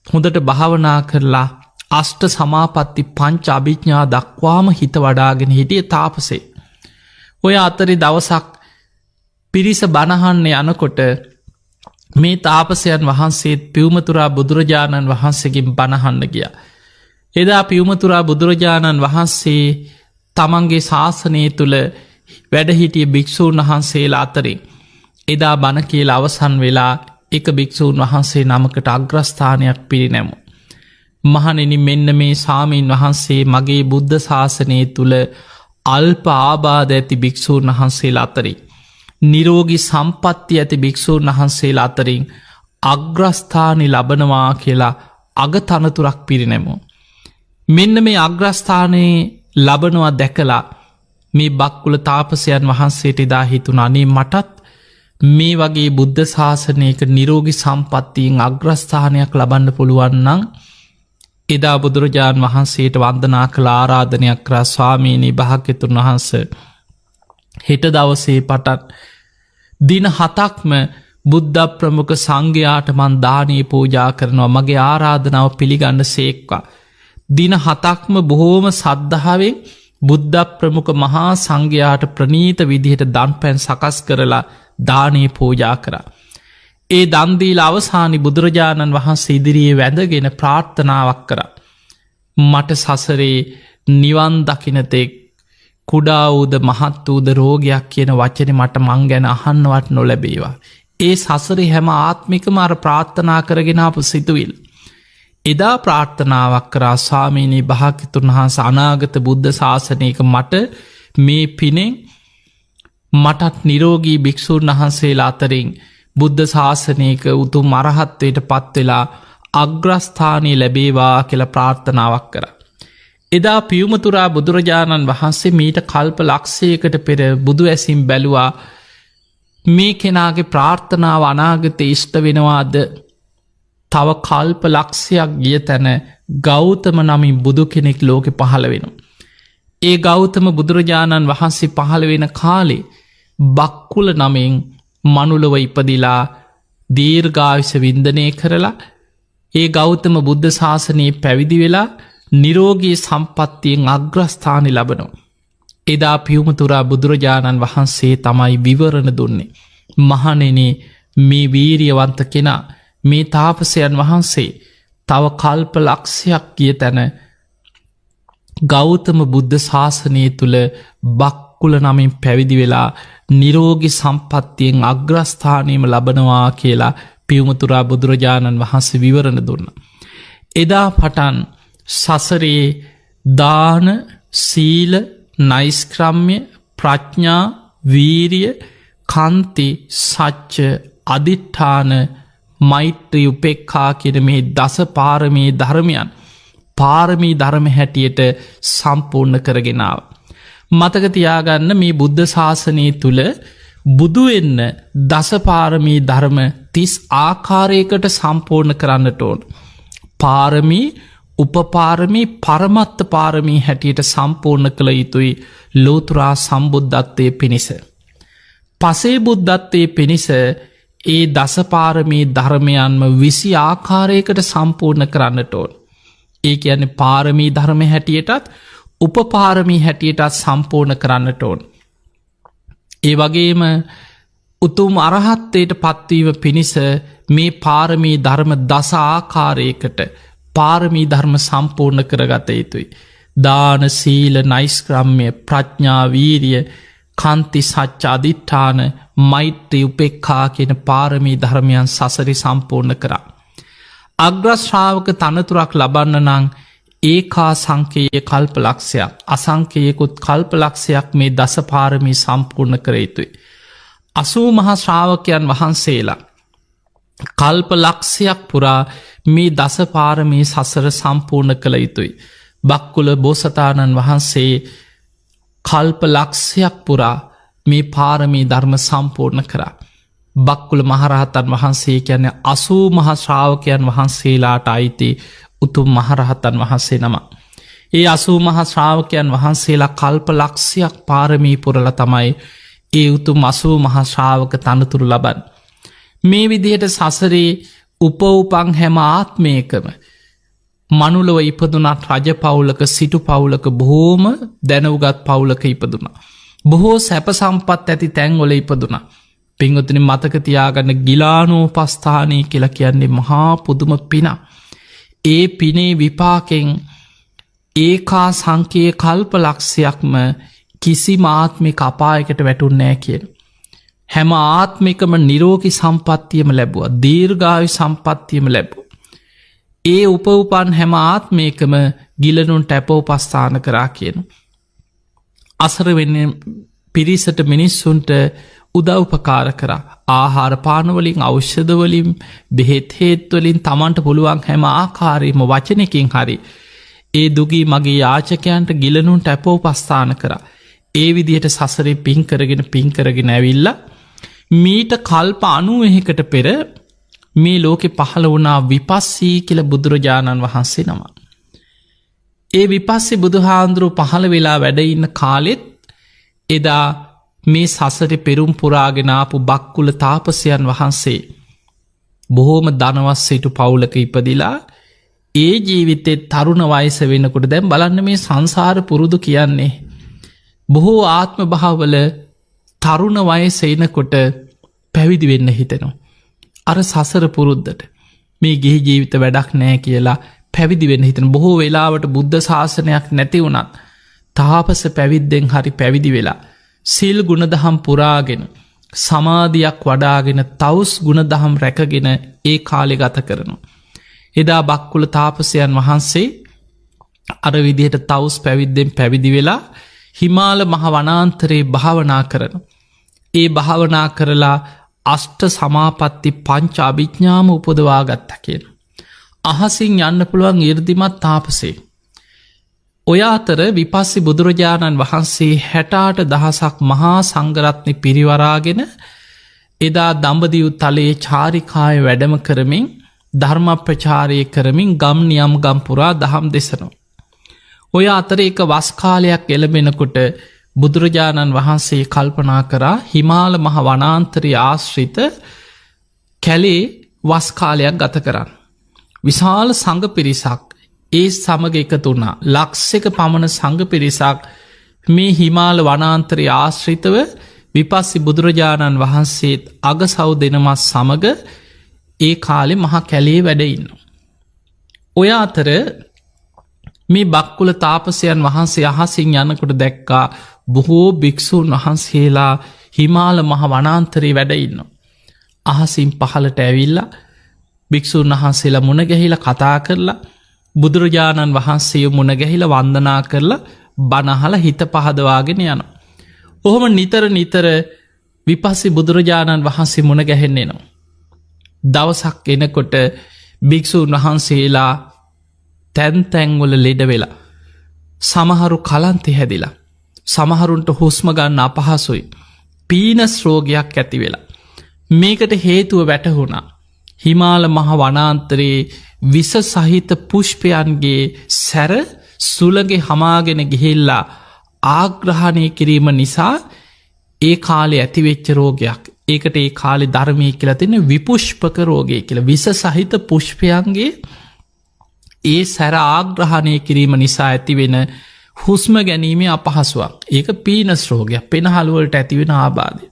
හොඳට භාවනා කරලා අෂ්ට සමාපත්ති පංච අභිඥා දක්වාම හිත වඩාගෙන හිටිය තාපසේ. ඔය අතරි දවසක් පිරිස බණහන්න යනකොට මේ තාපසයන් වහන්සේත් පියුමතුරා බුදුරජාණන් වහන්සේකින් බණහන්න ගිය. එදා පියුමතුරා බුදුරජාණන් වහන්සේ තමන්ගේ ශාසනය තුළ වැඩහිටිය භික්‍ෂූන් වහන්සේලා අතරින් එදා බණ කියලා අවසන් වෙලා එක භික්‍ෂූන් වහන්සේ නමකට අග්‍රස්ථානයක් පිරිනැමු. මහනෙනි මෙන්න මේ සාමීන් වහන්සේ මගේ බුද්ධ ශාසනය තුළ අල්ප ආබාධ ඇති භික්‍ෂූන් වහන්සේලා අතරින් නිරෝගි සම්පත්ති ඇති භික්‍ෂූන් වහන්සේලා අතරින් අග්‍රස්ථානි ලබනවා කියලා අගතනතුරක් පිරිනැමු. මෙන්න මේ අග්‍රස්ථානයේ ලබනවා දැකලා මේ බක්කුල තාපසයන් වහන්සේට එදා හිතුන අනේ මටත් මේ වගේ බුද්ධ ශාසනයක නිරෝගි සම්පත්තියෙන් අග්‍රස්ථානයක් ලබන්න පුළුවන්නම් එදා බුදුරජාණන් වහන්සේට වන්දනා කළ ආරාධනයක් කරා ස්වාමීනී භාග්‍යතුන් වහන්ස හෙට දවසේ පටන් දින 7ක්ම බුද්ධ ප්‍රමුඛ සංඝයාට මන් දානීය පූජා කරනවා මගේ ආරාධනාව පිළිගන්න සේක්වා. දින 7ක්ම බොහෝම සද්ධාවෙන් බුද්ධ ප්‍රමුඛ මහා සංඝයාට ප්‍රනීත විදිහට දන්පැන් සකස් කරලා දානීය පූජා කරා. ඒ දන් දීලා අවසානි බුදුරජාණන් වහන්සේ ඉදිරියේ වැඳගෙන ප්‍රාර්ථනාවක් කරා. මට සසරේ නිවන් දකින්නතෙක් කුඩා වූද මහත් වූද රෝගයක් කියන වචනේ මට මං ගැන අහන්නවත් නොලැබේවා. ඒ සසරේ හැම ආත්මිකම අර ප්‍රාර්ථනා කරගෙන ආපු සිතුවිලි. එදා ප්‍රාර්ථනාවක් කරා ස්වාමීනී භාග්‍යතුන් වහන්සේ අනාගත බුද්ධ ශාසනයක මට මේ පිනෙන් මටත් නිරෝගී භික්ෂූන් වහන්සේලා අතරින් බුද්ධ ශාසනයක උතුම් අරහත්වයට පත්වෙලා අග්‍රස්ථානී ලැබේවා කියලා ප්‍රාර්ථනාවක් කරා. එදා පියුමතුරා බුදුරජාණන් වහන්සේ මීට කල්ප ලක්ෂයකට පෙර බුදු ඇසින් බැලුවා මේ කෙනාගේ ප්‍රාර්ථනාව අනාගතේ ඉෂ්ට වෙනවාද. තව කල්ප ලක්ෂයක් ගිය තැන ගෞතම නමින් බුදු කෙනෙක් ලෝකෙ පහළ වෙන. ඒ ගෞතම බුදුරජාණන් වහන්සේ පහළ වෙන කාලේ බක්කුල නමින් මනුලව ඉපදිලා දීර්ඝායුෂ වින්දනය කරලා ඒ ගෞතම බුද්ධ ශාසනයේ පැවිදි වෙලා නිරෝගී සම්පත්තියෙන් අග්‍රස්ථානි ලබනවා. එදා පියුමතුරා බුදුරජාණන් වහන්සේ තමයි විවරණ දුන්නේ. මහණෙනි මේ වීරියවන්ත කෙනා මේ තාපසයන් වහන්සේ තව කල්ප ලක්ෂයක් ගිය තැන ගෞතම බුද්ධ ශාසනය තුළ බක්කුල නමින් පැවිදි වෙලා නිරෝගි සම්පත්තියෙන් අග්‍රස්ථානයම ලබනවා කියලා පියුමතුරා බුදුරජාණන් වහන්සේ විවරණ දුන්න. එදා පටන් සසරේ දාන සීල නෛෂ්ක්‍රම්‍ය ප්‍රඥා වීරිය කන්ති සච්ච අදිට්ඨාන මෛත්‍රී උපේක්ඛා කියන මේ දස පාරමී ධර්මයන් පාරමී ධර්ම හැටියට සම්පූර්ණ කරගෙනාව. මතක තියාගන්න මේ බුද්ධ ශාසනය තුළ බුදුවෙන්න දසපාරමී ධර්ම 30 ආකාරයකට සම්පූර්ණ කරන්නට ඕන. පාරමී උපපාරමී පරමත්ත පාරමී හැටියට සම්පූර්ණ කළ යුතුයි ලෝතුරා සම්බුද්ධත්වය පිණිස. පසේ බුද්ධත්වය පිණිස ඒ දසපාරමී ධර්මයන්ම 20 ආකාරයකට සම්පූර්ණ කරන්නට ඕන. ඒ කියන්නේ පාරමී ධර්ම හැටියටත් උපපාරමී හැටියටත් සම්පූර්ණ කරන්නට ඕන. ඒ වගේම උතුම් අරහත්වයට පත්වීම පිණිස මේ පාරමී ධර්ම දස ආකාරයකට පාරමී ධර්ම සම්පූර්ණ කරගත යුතුයි. දාන සීල නෛෂ්ක්‍රම්‍ය ප්‍රඥා වීරිය කාන්ති සච්ච අධිඨාන මෛත්‍රී උපේක්ඛා කියන පාරමී ධර්මයන් සසරි සම්පූර්ණ කරා. අග්‍රශ්‍රාවක තනතුරක් ලබන්න නම් ඒකා සංකේය කල්පලක්ෂයක් අසංකේයකුත් කල්පලක්ෂයක් මේ දසපාරමී සම්පූර්ණ කර යුතුයි. 80 මහා ශ්‍රාවකයන් වහන්සේලා කල්පලක්ෂයක් පුරා මේ දසපාරමී සසර සම්පූර්ණ කළ යුතුයි. බක්කුල බෝසතාණන් වහන්සේ කල්පලක්ෂයක් පුරා මේ පාරමී ධර්ම සම්පූර්ණ කරා. බක්කුල මහරහතන් වහන්සේ කියන්නේ 80 මහා ශ්‍රාවකයන් වහන්සේලාට අයිති උතුම් මහරහතන් වහන්සේ නම. ඒ 80 මහා ශ්‍රාවකයන් වහන්සේලා කල්පලක්ෂයක් පාරමී පුරලා තමයි ඒ උතුම් 80 මහා ශ්‍රාවක තනතුරු ලබන්. මේ විදිහට සසරේ උපවුපන් හැම ආත්මයකම මනුලව ඉපදුනත් රජ පවුලක සිටු පවුලක බොහෝම දැනුගත් පවුලක ඉපදුනා. බොහෝ සැප සම්පත් ඇති තැන්වල ඉපදුනා. පින්වතුනි මතක තියාගන්න ගිලානෝපස්ථානය කියලා කියන්නේ මහා පුදුම පිනක්. ඒ පිනේ විපාකෙන් ඒකා සංකේය කල්පලක්ෂයක්ම කිසිම ආත්මික අපායකට වැටුන්නේ නැහැ කියන. හැම ආත්මිකම නිරෝගී සම්පත්තියම ලැබුවා. දීර්ඝායු සම්පත්තියම ලැබුවා. ඒ උපවපන් හැම ආත්මයකම ගිලනුන්ට අපෝපස්ථාන කරා කියන. අසර වෙන්නේ පිරිසට මිනිස්සුන්ට උදව්පකාර කරා. ආහාර පානවලින් ඖෂධවලින් බෙහෙත් හේත්වලින් තමන්ට පුළුවන් හැම ආකාරයම වචනකින් හරි ඒ දුගී මගේ යාචකයන්ට ගිලනුන්ට අපෝපස්ථාන කරා. ඒ විදිහට සසරේ පින් කරගෙන ඇවිල්ලා මීට කල්ප 91කට පෙර මේ ලෝකෙ පහළ වුණා විපස්සී කියලා බුදුරජාණන් වහන්සේ නම. ඒ විපස්සී බුදුහාඳුරුවෝ පහළ වෙලා වැඩ ඉන්න කාලෙත් එදා මේ සසරේ පෙරුම් පුරාගෙන ආපු බක්කුල තාපසයන් වහන්සේ බොහෝම ධනවත් සිටු පවුලක ඉපදිලා ඒ ජීවිතේ තරුණ වයස වෙනකොට දැන් බලන්න මේ සංසාර පුරුදු කියන්නේ බොහෝ ආත්ම භාවවල තරුණ වයස එනකොට පැවිදි වෙන්න හිතෙනවා. අර සසර පුරුද්දට මේ ගිහි ජීවිත වැඩක් නෑ කියලා පැවිදි වෙන්න හිතන බොහෝ වෙලාවට බුද්ධ ශාසනයක් නැති වුණත් තාපස පැවිද්දෙන් හරි පැවිදි වෙලා සිල් ගුණදහම් පුරාගෙන සමාධියක් වඩාගෙන තවුස් ගුණදහම් රැකගෙන ඒ කාලෙ ගත කරනවා. එදා බක්කුල තාපසයන් වහන්සේ අර විදිහට තවුස් පැවිද්දෙන් පැවිදි වෙලා හිමාල මහ වනාන්තරයේ භාවනා කරන. ඒ භාවනා කරලා අෂ්ට සමාපatti පංච අභිඥාම උපදවා ගත්ත කියන. අහසින් යන්න පුළුවන් 이르දිමත් තාපසේ. ඔය අතර විපස්සී බුදුරජාණන් වහන්සේ 68,000ක් මහා සංඝරත්නය පිරිවරාගෙන එදා දඹදිව් තලයේ චාරිකාය වැඩම කරමින් ධර්ම ප්‍රචාරය කරමින් ගම් නියම් ගම් පුරා දහම් දෙසනවා. ඔය අතර එක වස් කාලයක් එළඹෙනකොට බුදුරජාණන් වහන්සේ කල්පනා කරා හිමාල මහ වනාන්තරයේ ආශ්‍රිත කැලේ වස් කාලයක් ගත කරන්න. විශාල සංඝ පිරිසක් ඒ සමග එකතු වුණා. ලක්ෂයක පමණ සංඝ පිරිසක් මේ හිමාල වනාන්තරයේ ආශ්‍රිතව විපස්සී බුදුරජාණන් වහන්සේත් අගසව් දෙනමත් සමග ඒ කාලේ මහා කැලේ වැඩ ඉන්නවා. ඔය අතර මේ බක්කුල තාපසයන් වහන්සේ අහසින් යනකොට දැක්කා බොහෝ භික්ෂූන් වහන්සේලා හිමාල මහ වනාන්තරයේ වැඩ ඉන්නවා. අහසින් පහළට ඇවිල්ලා භික්ෂූන් වහන්සේලා මුණ ගැහිලා කතා කරලා බුදුරජාණන් වහන්සේ මුණ ගැහිලා වන්දනා කරලා බණ අහලා හිත පහදවාගෙන යනවා. ඔහොම නිතර විපස්සී බුදුරජාණන් වහන්සේ මුණ ගැහෙන්න එනවා. දවසක් එනකොට භික්ෂූන් වහන්සේලා තැන් තැන්වල ලෙඩ වෙලා සමහරු කලන්තේ හැදිලා සමහරුන්ට හුස්ම ගන්න අපහසුයි. පීනස් රෝගයක් ඇති වෙලා. මේකට හේතුව වැටහුණා. හිමාල මහ වනාන්තරයේ විස සහිත පුෂ්පයන්ගේ සැර සුළගේ හමාගෙන ගිහිල්ලා ආග්‍රහණය කිරීම නිසා ඒ කාලේ ඇතිවෙච්ච රෝගයක්. ඒකට ඒ කාලෙ ධර්මය කියලා තින විපුෂ්පක රෝගය කියලා විස සහිත පුෂ්පයන්ගේ ඒ සැර ආග්‍රහණය කිරීම නිසා ඇතිවෙන හුස්ම ගැනීමේ අපහසුවක්. ඒක පීනස් රෝගයක් පෙනහළුවලට ඇතිවෙන ආබාධය.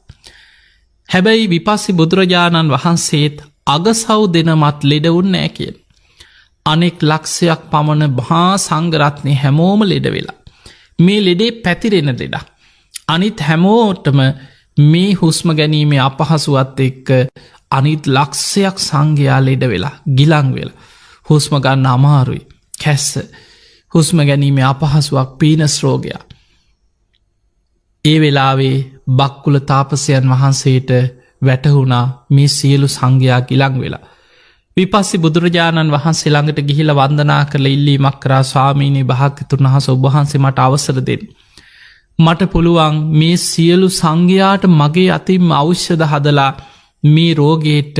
හැබැයි විපස්සි බුදුරජාණන් වහන්සේත් අගසව් දෙනමත් ලෙඩවුන් නෑ කියෙන්. අනෙක් ලක්ෂයක් පමණ භා සංගරත්නය හැමෝම ලෙඩ වෙලා. මේ ලෙඩේ පැතිරෙන ලෙඩක්. අනිත් හැමෝටම මේ හුස්ම ගැනීමේ අපහසුවත් එක්ක අනිත් ලක්ෂයක් සංඝයා ලෙඩ වෙලා ගිලං වෙලා. හුස්ම ගන්න අමාරුයි කැස්ස හුස්ම ගැනීමේ අපහසුවක් පීනස් රෝගයක්. ඒ වෙලාවේ බක්කුල තාපසයන් වහන්සේට වැටහුණා මේ සියලු සංඝයා ගිලං වෙලා. විපස්සි බුදුරජාණන් වහන්සේ ළඟට ගිහිල වන්දනා කරල ඉල්ලීමක් කරා ස්වාමීනී භාග්‍යතුන් වහන්ස ඔබහන්සේ මට අවසර දෙන්න. මට පුළුවන් මේ සියලු සංඝයාට මගේ අතින් ඖෂධ හදලා මේ රෝගයට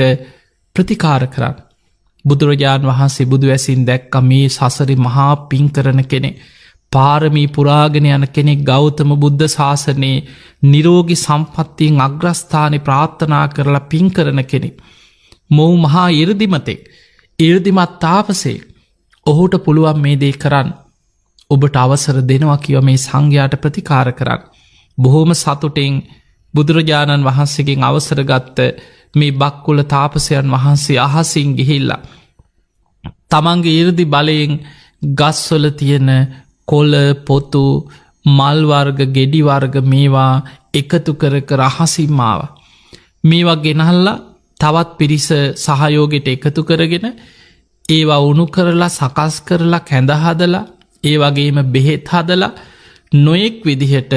ප්‍රතිකාර කරන්න. බුදුරජාණන් වහන්සේ බුදු ඇසින් දැක්ක මේ සසරි මහා පින් කරන කෙනෙ. පාරමී පුරාගෙන යන කෙනෙක් ගෞතම බුද්ධ ශාසනයේ නිරෝගි සම්පත්තියෙන් අග්‍රස්ථානය ප්‍රාර්ථනා කරලා පින් කරන කෙනෙක්. මොව් මහා ඉරදිමතෙක් ඉරදිමත් තාපසේ ඔහුට පුළුවන් මේ දේ කරන්න. ඔබට අවසර දෙනවා කිව මේ සංඝයාට ප්‍රතිකාර කරන්න. බොහෝම සතුටෙන් බුදුරජාණන් වහන්සේගෙන් අවසර ගත්ත මේ බක්කුල තාපසයන් වහන්සේ අහසින් ගිහිල්ලා. තමන්ගේ ඉරදි බලයෙන් ගස්වල තියෙන කොල පොතු මල්වර්ග ගෙඩිවර්ග මේවා එකතු කර අහසිම්මාව. මේවා ගෙනහල්ලා තවත් පිරිස සහයෝගෙට එකතු කරගෙන ඒවා උනු කරලා සකස් කරලා කැඳහදලා ඒ වගේම බෙහෙත් හදලා නොයෙක් විදිහට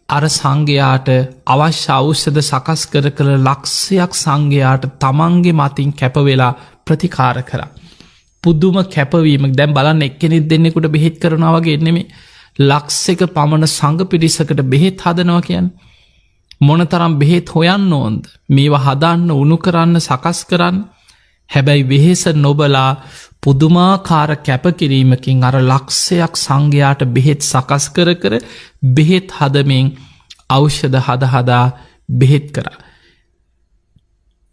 අර සංඝයාට අවශ්‍ය ඖෂධ සකස් කර ලක්ෂයක් සංඝයාට තමන්ගේ මතින් කැපවෙලා ප්‍රතිකාර කරා. පුදුම කැපවීමක් දැම් බලන්න එක්කෙනෙක් දෙන්නෙකුට බෙහෙත් කරනවා වගේ නෙමේ ලක්ෂක පමණ සංඝ පිරිසකට බෙහෙත් හදනවා කියන්න. මොනතරම් බෙහෙත් හොයන්න ඕන්ද මේවා හදන්න උනු කරන්න සකස් කරන්න. හැබැයි වෙහෙස නොබලා පුදුමාකාර කැපකිරීමකින් අර ලක්ෂයක් සංඝයාට බෙහෙත් සකස් කර බෙහෙත් හදමින් ඖෂධ හදහදා බෙහෙත් කරා.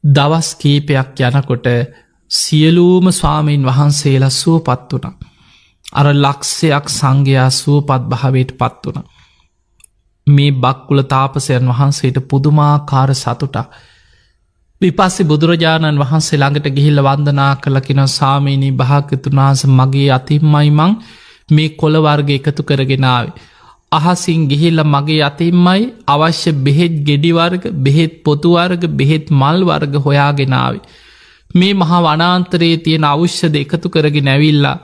දවස් කීපයක් යනකොට සියලූම ස්වාමීන් වහන්සේලා සුවපත් වුණා. අර ලක්ෂයක් සංඝයා සුවපත් භාවයට පත් වුණා. මේ බක්කුල තාපසයන් වහන්සේට පුදුමාකාර සතුටක්. විපස්සි බුදුරජාණන් වහන්සේ ළඟට ගිහිල්ල වන්දනා කළකින සාමීනී භාග්‍යතුන් වහන්ස මගේ අතින්මයි මං මේ කොළවර්ග එකතු කරගෙනාවේ. අහසින් ගිහිල්ල මගේ අතින්මයි අවශ්‍ය බෙහෙත් ගෙඩිවර්ග බෙහෙත් පොතුවර්ග බෙහෙත් මල් වර්ග හොයාගෙනාවේ. මේ මහා වනාන්තරයේ තියෙන අවශ්‍යද එකතු කරගෙන ඇවිල්ලා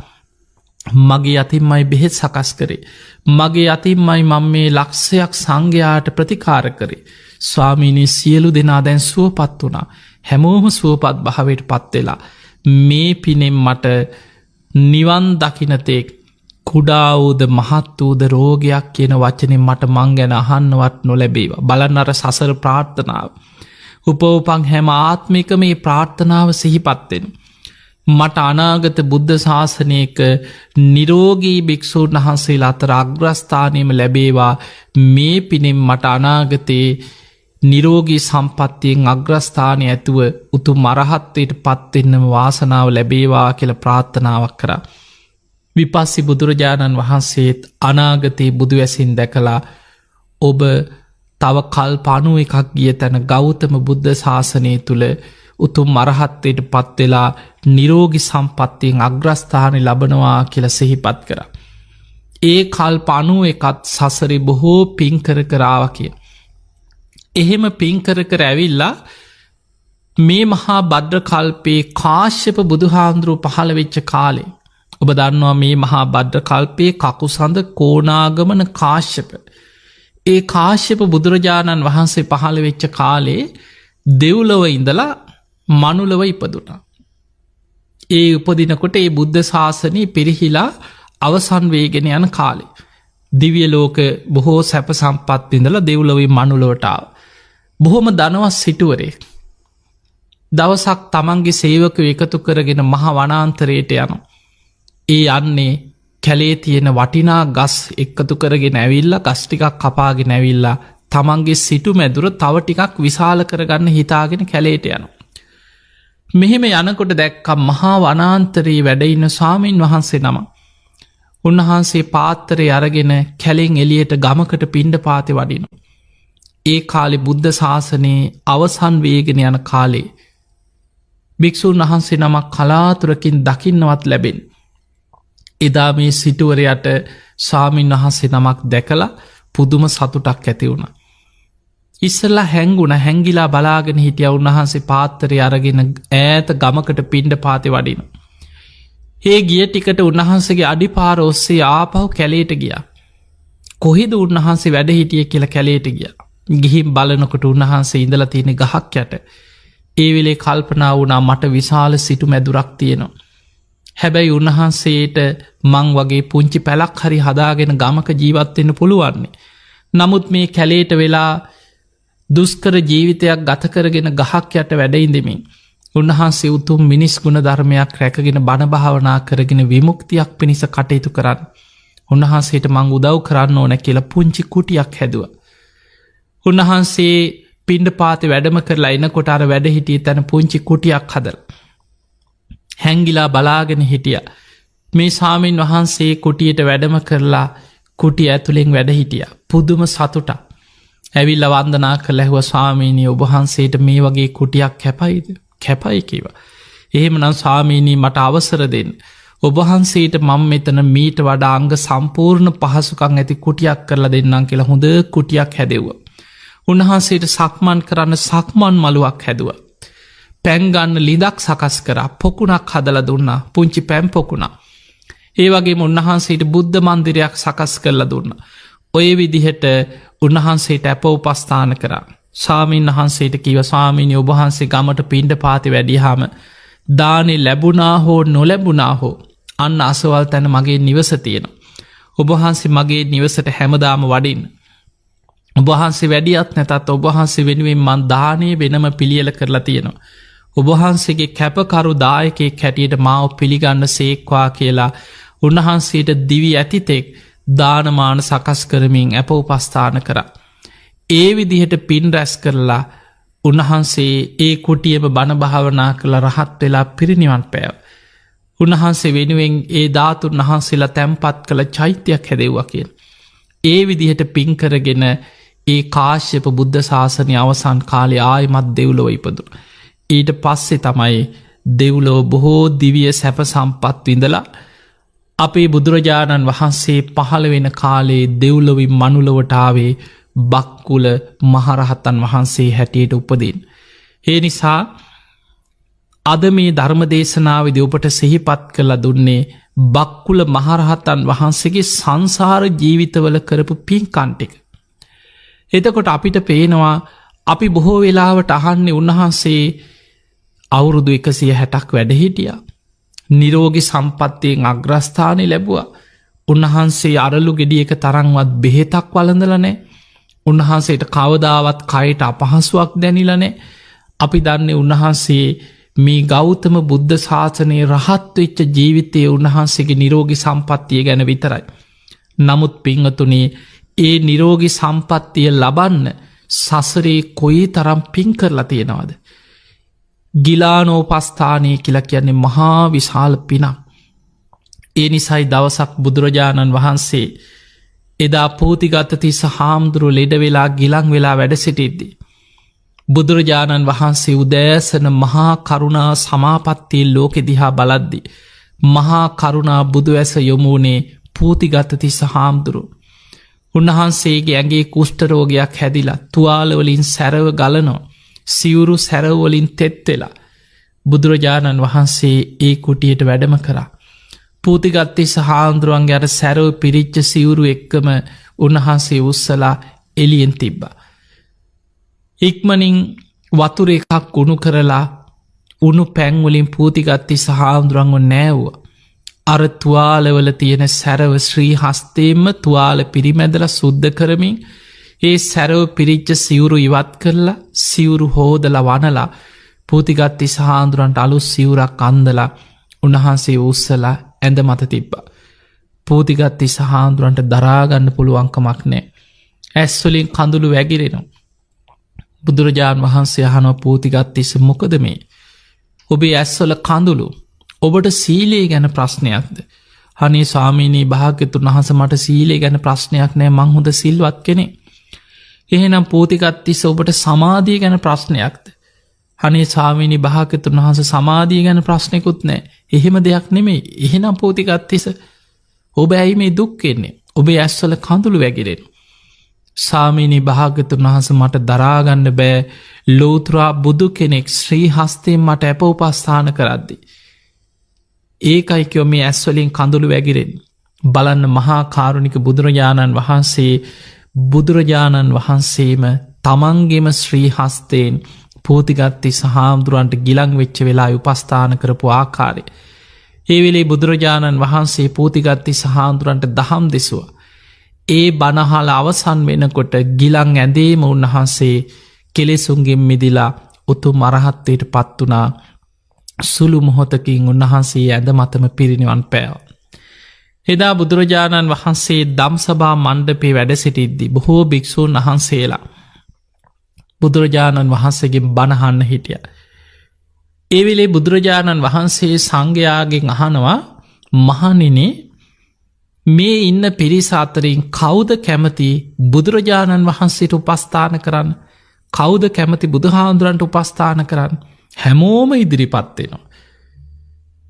මගේ අතින්මයි බෙහෙත් සකස් කරේ. මගේ අතින්මයි මං මේ ලක්ෂයක් සංඝයාට ප්‍රතිකාර කරේ. ස්වාමීනී සියලු දෙනා දැන් සුවපත් වුණා. හැමෝම සුවපත් භාවයට පත්වෙලා මේ පිනෙම් මට නිවන් දකිනතෙක් කුඩාවූද මහත් වූද රෝගයක් කියන වචනෙන් මට මං ගැන අහන්නවත් නොලැබේවා. බලන්න අර සසර ප්‍රාර්ථනාව. උපවපං හැම ආත්මික මේ ප්‍රාර්ථනාව සිහිපත්වෙන. මට අනාගත බුද්ධ ශාසනයක නිරෝගී භික්‍ෂූන් වහන්සේලා අතර අග්‍රස්ථානයම ලැබේවා. මේ පිනෙම් මට අනාගතයේ නිරෝගී සම්පත්තියෙන් අග්‍රස්ථානය ඇතුව උතු මරහත්වයට පත්වෙන්නම වාසනාව ලැබේවා කියල ප්‍රාර්ථනාවක් කරා. විපස්සි බුදුරජාණන් වහන්සේත් අනාගතයේ බුදුවැසින් දැකලා ඔබ තව කල් පණුව එකක් ගිය තැන ගෞතම බුද්ධ ශාසනය තුළ උතුම් මරහත්වයට පත්වෙලා නිරෝගි සම්පත්තියෙන් අග්‍රස්ථානය ලබනවා කියල සිහිපත් කර. ඒ කල් පණුව එකත් සසරි බොහෝ පින්කර කරාව කිය. එහෙම පින්කර ඇවිල්ලා මේ මහා බද්‍ර කල්පේ කාශ්‍යප බුදුහාන්දුරුව පහළ වෙච්ච කාලේ. ඔබ දන්නවා මේ මහා බද්‍ර කල්පේ කකුසඳ කෝනාගමන කාශ්‍යප. ඒ කාශ්‍යප බුදුරජාණන් වහන්සේ පහළ වෙච්ච කාලේ දෙව්ලොව ඉඳලා මනුලව ඉපදුනා. ඒ උපදිනකොට ඒ බුද්ධ ශාසනය පිරිහිලා අවසන් වේගෙන යන කාලේ. දිව්‍ය ලෝක බොහෝ සැප සම්පත් විඳලා දෙව්ලොවේ මනුලොවට ආව. බොහොම ධනවත් සිටුවරේ. දවසක් තමන්ගේ සේවකයෝ එකතු කරගෙන මහ වනාන්තරයට යනවා. ඒ යන්නේ කැලේ තියෙන වටිනා ගස් එකතු කරගෙන ඇවිල්ලා ගස් ටිකක් කපාගෙන ඇවිල්ලා තමන්ගේ සිටු මැදුර තව ටිකක් විශාල කරගන්න හිතාගෙන කැලේට යනවා. මෙහෙම යනකොට දැක්කම් මහා වනාන්තරයේ වැඩඉන්න ස්වාමීන් වහන්සේ නම. උන්වහන්සේ පාත්තරය අරගෙන කැලෙන් එලියට ගමකට පිණ්ඩපාතේ වඩිනවා. ඒ කාලේ බුද්ධ ශාසනයේ අවසන් වේගෙන යන කාලේ භික්ෂූන් වහන්සේ නමක් කලාතුරකින් දකින්නවත් ලැබෙන. එදා මේ සිටුවරයට ස්වාමීන් වහන්සේ නමක් දැකලා පුදුම සතුටක් ඇති වුණ. ඉස්සල්ලා හැංගුණ හැංගිලා බලාගෙන හිටිය උන්වහන්සේ පාත්තරය අරගෙන ඈත ගමකට පිණ්ඩපාතේ වඩින. ඒ ගිය ටිකට උන්වහන්සේගේ අඩිපාර ඔස්සේ ආපහු කැලේට ගියා. කොහෙද උන්වහන්සේ වැඩ හිටිය කියලා කැලේට ගියා. ගිහින් බලනකොට උන්වහන්සේ ඉඳලා තියෙන ගහක් යට ඒ වෙලේ කල්පනා වුණා මට විශාල සිටු මැදුරක් තියෙනවා. හැබැයි උන්වහන්සේට මං වගේ පුංචි පැලක් හරි හදාගෙන ගමක ජීවත්වෙන්න පුළුවන්නේ. නමුත් මේ කැලේට වෙලා දුස්කර ජීවිතයක් ගත කරගෙන ගහක් යට වැඩයින්දමින් උන්වහන්සේ උතුම් මිනිස් ගුණ ධර්මයක් රැකගෙන බණ භාවනා කරගෙන විමුක්තියක් පිණිස කටයුතු කරන්න. උන්වහන්සේට මං උදව් කරන්න ඕන කියලා පුංචි කුටියක් හැදුව. උන්වහන්සේ පිණ්ඩපාතේ වැඩම කරලා එනකොට අර වැඩ හිටිය තැන පුංචි කුටියක් හදලා හැංගිලා බලාගෙන හිටිය. මේ ස්වාමීන් වහන්සේ කුටියට වැඩම කරලා කුටිය ඇතුළෙන් වැඩ හිටිය. පුදුම සතුට ඇවිල්ල වන්දනා කළ ඇහුව ස්වාමීනී ඔබහන්සේට මේ වගේ කුටියක් කැපයිද කැපයි කිව. එහෙම නම් ස්වාමීනී මට අවසර දෙන්න. ඔබහන්සේට මං මෙතන මීට වඩා අංග සම්පූර්ණ පහසුකං ඇති කුටියක් කරලා දෙන්නම් කියලා හොඳ කුටියක් හැදෙව්ව. උන්වහන්සේට සක්මන් කරන්න සක්මන් මළුවක් හැදුව. පැන්ගන්න ලිදක් සකස් කර පොකුණක් හදල දුන්නා පුංචි පැම් පොකුණා. ඒ වගේ උන්වහන්සේට බුද්ධ මන්දිරයක් සකස් කරලා දුන්න. ඔය විදිහට උන්වහන්සේට ඇප උපස්ථාන කරා. ස්වාමීන් වහන්සේට කිව ස්වාමීනි ඔබහන්සේ ගමට පිණ්ඩපාතේ වැඩිහාම දානෙ ලැබුණා හෝ නොලැබුණා හෝ අන්න අසවල් තැන මගේ නිවස තියෙන. ඔබහන්සේ මගේ නිවසට හැමදාම වඩින්. ඔබහන්සේ වැඩියත් නැතත් ඔබහන්සේ වෙනුවෙන් මන් දානය වෙනම පිළියල කරලා තියෙනවා. ඔබහන්සේගේ කැපකරු දායකෙක් හැටියට මාව පිළිගන්න සේක්වා කියලා උන්වහන්සේට දිවි ඇතිතෙක් දානමාන සකස් කරමින් ඇප උපස්ථාන කර. ඒ විදිහට පින් රැස් කරලා උන්වහන්සේ ඒ කුටියම බණ භාවනා කළ රහත් වෙලා පිරිනිවන් පෑව. උන්වහන්සේ වෙනුවෙන් ඒ ධාතුන් වහන්සේලා තැන්පත් කළ චෛත්‍යයක් හැදෙව්වා කියෙන්. ඒ විදිහට පින්කරගෙන ඒ කාශ්‍යප බුද්ධ ශාසනය අවසන් කාලේ ආයමත් දෙව්ලොව ඉපදුන. ඊට පස්සේ තමයි දෙව්ලොව බොහෝ දිවිය සැප සම්පත් විඳලා අපේ බුදුරජාණන් වහන්සේ පහළ වෙන කාලේ දෙව්ලොවින් මනුලොවටාවේ බක්කුල මහරහතන් වහන්සේ හැටියට උපදින්. ඒ නිසා අද මේ ධර්මදේශනාවේදී ඔබට සිහිපත් කරලා දුන්නේ බක්කුල මහරහතන් වහන්සේගේ සංසාර ජීවිතවල කරපු පින්කම් ටික. එතකොට අපිට පේනවා අපි බොහෝ වෙලාවට අහන්නේ උන්වහන්සේ අවුරුදු 160ක් වැඩ හිටියා. නිරෝගී සම්පත්තියෙන් අග්‍රස්ථානය ලැබුවා. උන්වහන්සේ අරලු ගෙඩියක තරම්වත් බෙහෙතක් වළඳලා නැහැ. උන්වහන්සේට කවදාවත් කයට අපහසුවක් දැනිලා නැහැ. අපි දන්නේ උන්වහන්සේ මේ ගෞතම බුද්ධ ශාසනයේ රහත් වෙච්ච ජීවිතයේ උන්වහන්සේගේ නිරෝගී සම්පත්තිය ගැන විතරයි. නමුත් පින්වතුනි ඒ නිරෝගී සම්පත්තිය ලබන්න සසරේ කොයි තරම් පින් කරලා තියෙනවද? ගිලානෝපස්ථානය කියලා කියන්නේ මහා විශාල පිනක්. ඒ නිසයි දවසක් බුදුරජාණන් වහන්සේ එදා පෝතිගතතිස්ස හාමුදුරුව ලෙඩ වෙලා ගිලන් වෙලා වැඩ සිටිද්දී බුදුරජාණන් වහන්සේ උදෑසන මහා කරුණා සමාපත්තිය ලෝකෙ දිහා බලද්දි මහා කරුණා බුදුවැස යොමුුණේ පූතිගතතිස්ස හාමුදුරුව. උන්වහන්සේගේ ඇගේ කුෂ්ටරෝගයක් හැදිලා තුවාලවලින් සැරව ගලනෝ සිවුරු සැරවලින් තෙත්වෙලා බුදුරජාණන් වහන්සේ ඒ කුටියට වැඩම කරා. පූතිගත්තිස්ස හාමුදුරුවන්ගේ අර සැරව පිරිච්ච සිවුරු එක්කම උන්වහන්සේ උස්සලා එලියෙන් තිබ්බා. ඉක්මනින් වතුර එකක් උණු කරලා උණු පැන්වලින් පූතිගත්තිස්ස හාමුදුරුවන්ව නෑව්වා. අර තුවාලවල තියෙන සැරව ශ්‍රී හස්තේම තුවාල පිරිමැදල සුද්ධ කරමින් ඒ සැරව පිරිච්ච සිවුරු ඉවත් කරලා සිවුරු හෝදල වනලා පූතිගත්ති සහාන්දුරන්ට අලු සිවුරක් අන්දලා උන්වහන්සේ උස්සලා ඇඳ මත තිබ්බා. පූතිගත්ති සහාන්දුරන්ට දරාගන්න පුළුවන්කමක් නෑ. ඇස්වලින් කඳුළු වැගිරෙනවා. බුදුරජාණන් වහන්සේ අහනව පූතිගත්තිස මොකද මේ? ඔබේ ඇස්වල කඳුළු ඔබට සීලේ ගැන ප්‍රශ්නයක්ද? හනේ ස්වාමීනී භාග්‍යතුන් වහන්සේ මට සීලේ ගැන ප්‍රශ්නයක් නෑ, මං හොඳ සිල්වත් කෙනෙක්. එහෙනම් පූතිගත්තිස ඔබට සමාධිය ගැන ප්‍රශ්නයක්ද? හනේ ස්වාමීනී භාග්‍යතුන් වහන්සේ සමාධිය ගැන ප්‍රශ්නයකුත් නෑ. එහෙම දෙයක් නෙමෙයි. එහෙනම් පූතිගත්තිස ඔබ ඇයි මේ දුක් වෙන්නේ? ඔබේ ඇස්වල කඳුළු වැගිරෙනවා. ස්වාමීනී භාග්‍යතුන් වහන්සේ මට දරාගන්න බෑ ලෝතුරා බුදු කෙනෙක් ශ්‍රී හස්තයෙන් මට අප උපස්ථාන කරද්දී. ඒකයි කිව්ව මේ ඇස්වලින් කඳුළු වැගිරෙන්නේ. බලන්න මහා කාරුණික බුදුරජාණන් වහන්සේම තමන්ගේම ශ්‍රී හස්තයෙන් පූතිගත්ති සහාමුදුරන්ට ගිලං වෙච්ච වෙලා උපස්ථාන කරපු ආකාරය. ඒ වෙලේ බුදුරජාණන් වහන්සේ පූතිගත්ති සහාමුදුරන්ට දහම් දෙසුවා. ඒ බණහල අවසන් වෙනකොට ගිලං ඇඳේම උන්වහන්සේ කෙලෙසුන්ගෙන් මිදිලා උතුම් අරහත්වයට පත් වුණා. සුළු මොහොතකින් උන්වහන්සේ ඇඳ මතම පිරිනිවන් පෑවා. එදා බුදුරජාණන් වහන්සේ දම්සභා මණ්ඩපේ වැඩ සිටිද්දි බොහෝ භික්ෂූන් වහන්සේලා බුදුරජාණන් වහන්සේගෙන් බණහන්න හිටිය. ඒ වෙලේ බුදුරජාණන් වහන්සේ සංඝයාගෙන් අහනවා, මහණෙනි මේ ඉන්න පිරිස අතරින් කවුද කැමති බුදුරජාණන් වහන්සේට උපස්ථාන කරන්න? කවුද කැමති බුදුහාමුදුරන්ට උපස්ථාන කරන්න? හැමෝම ඉදිරිපත් වෙනවා.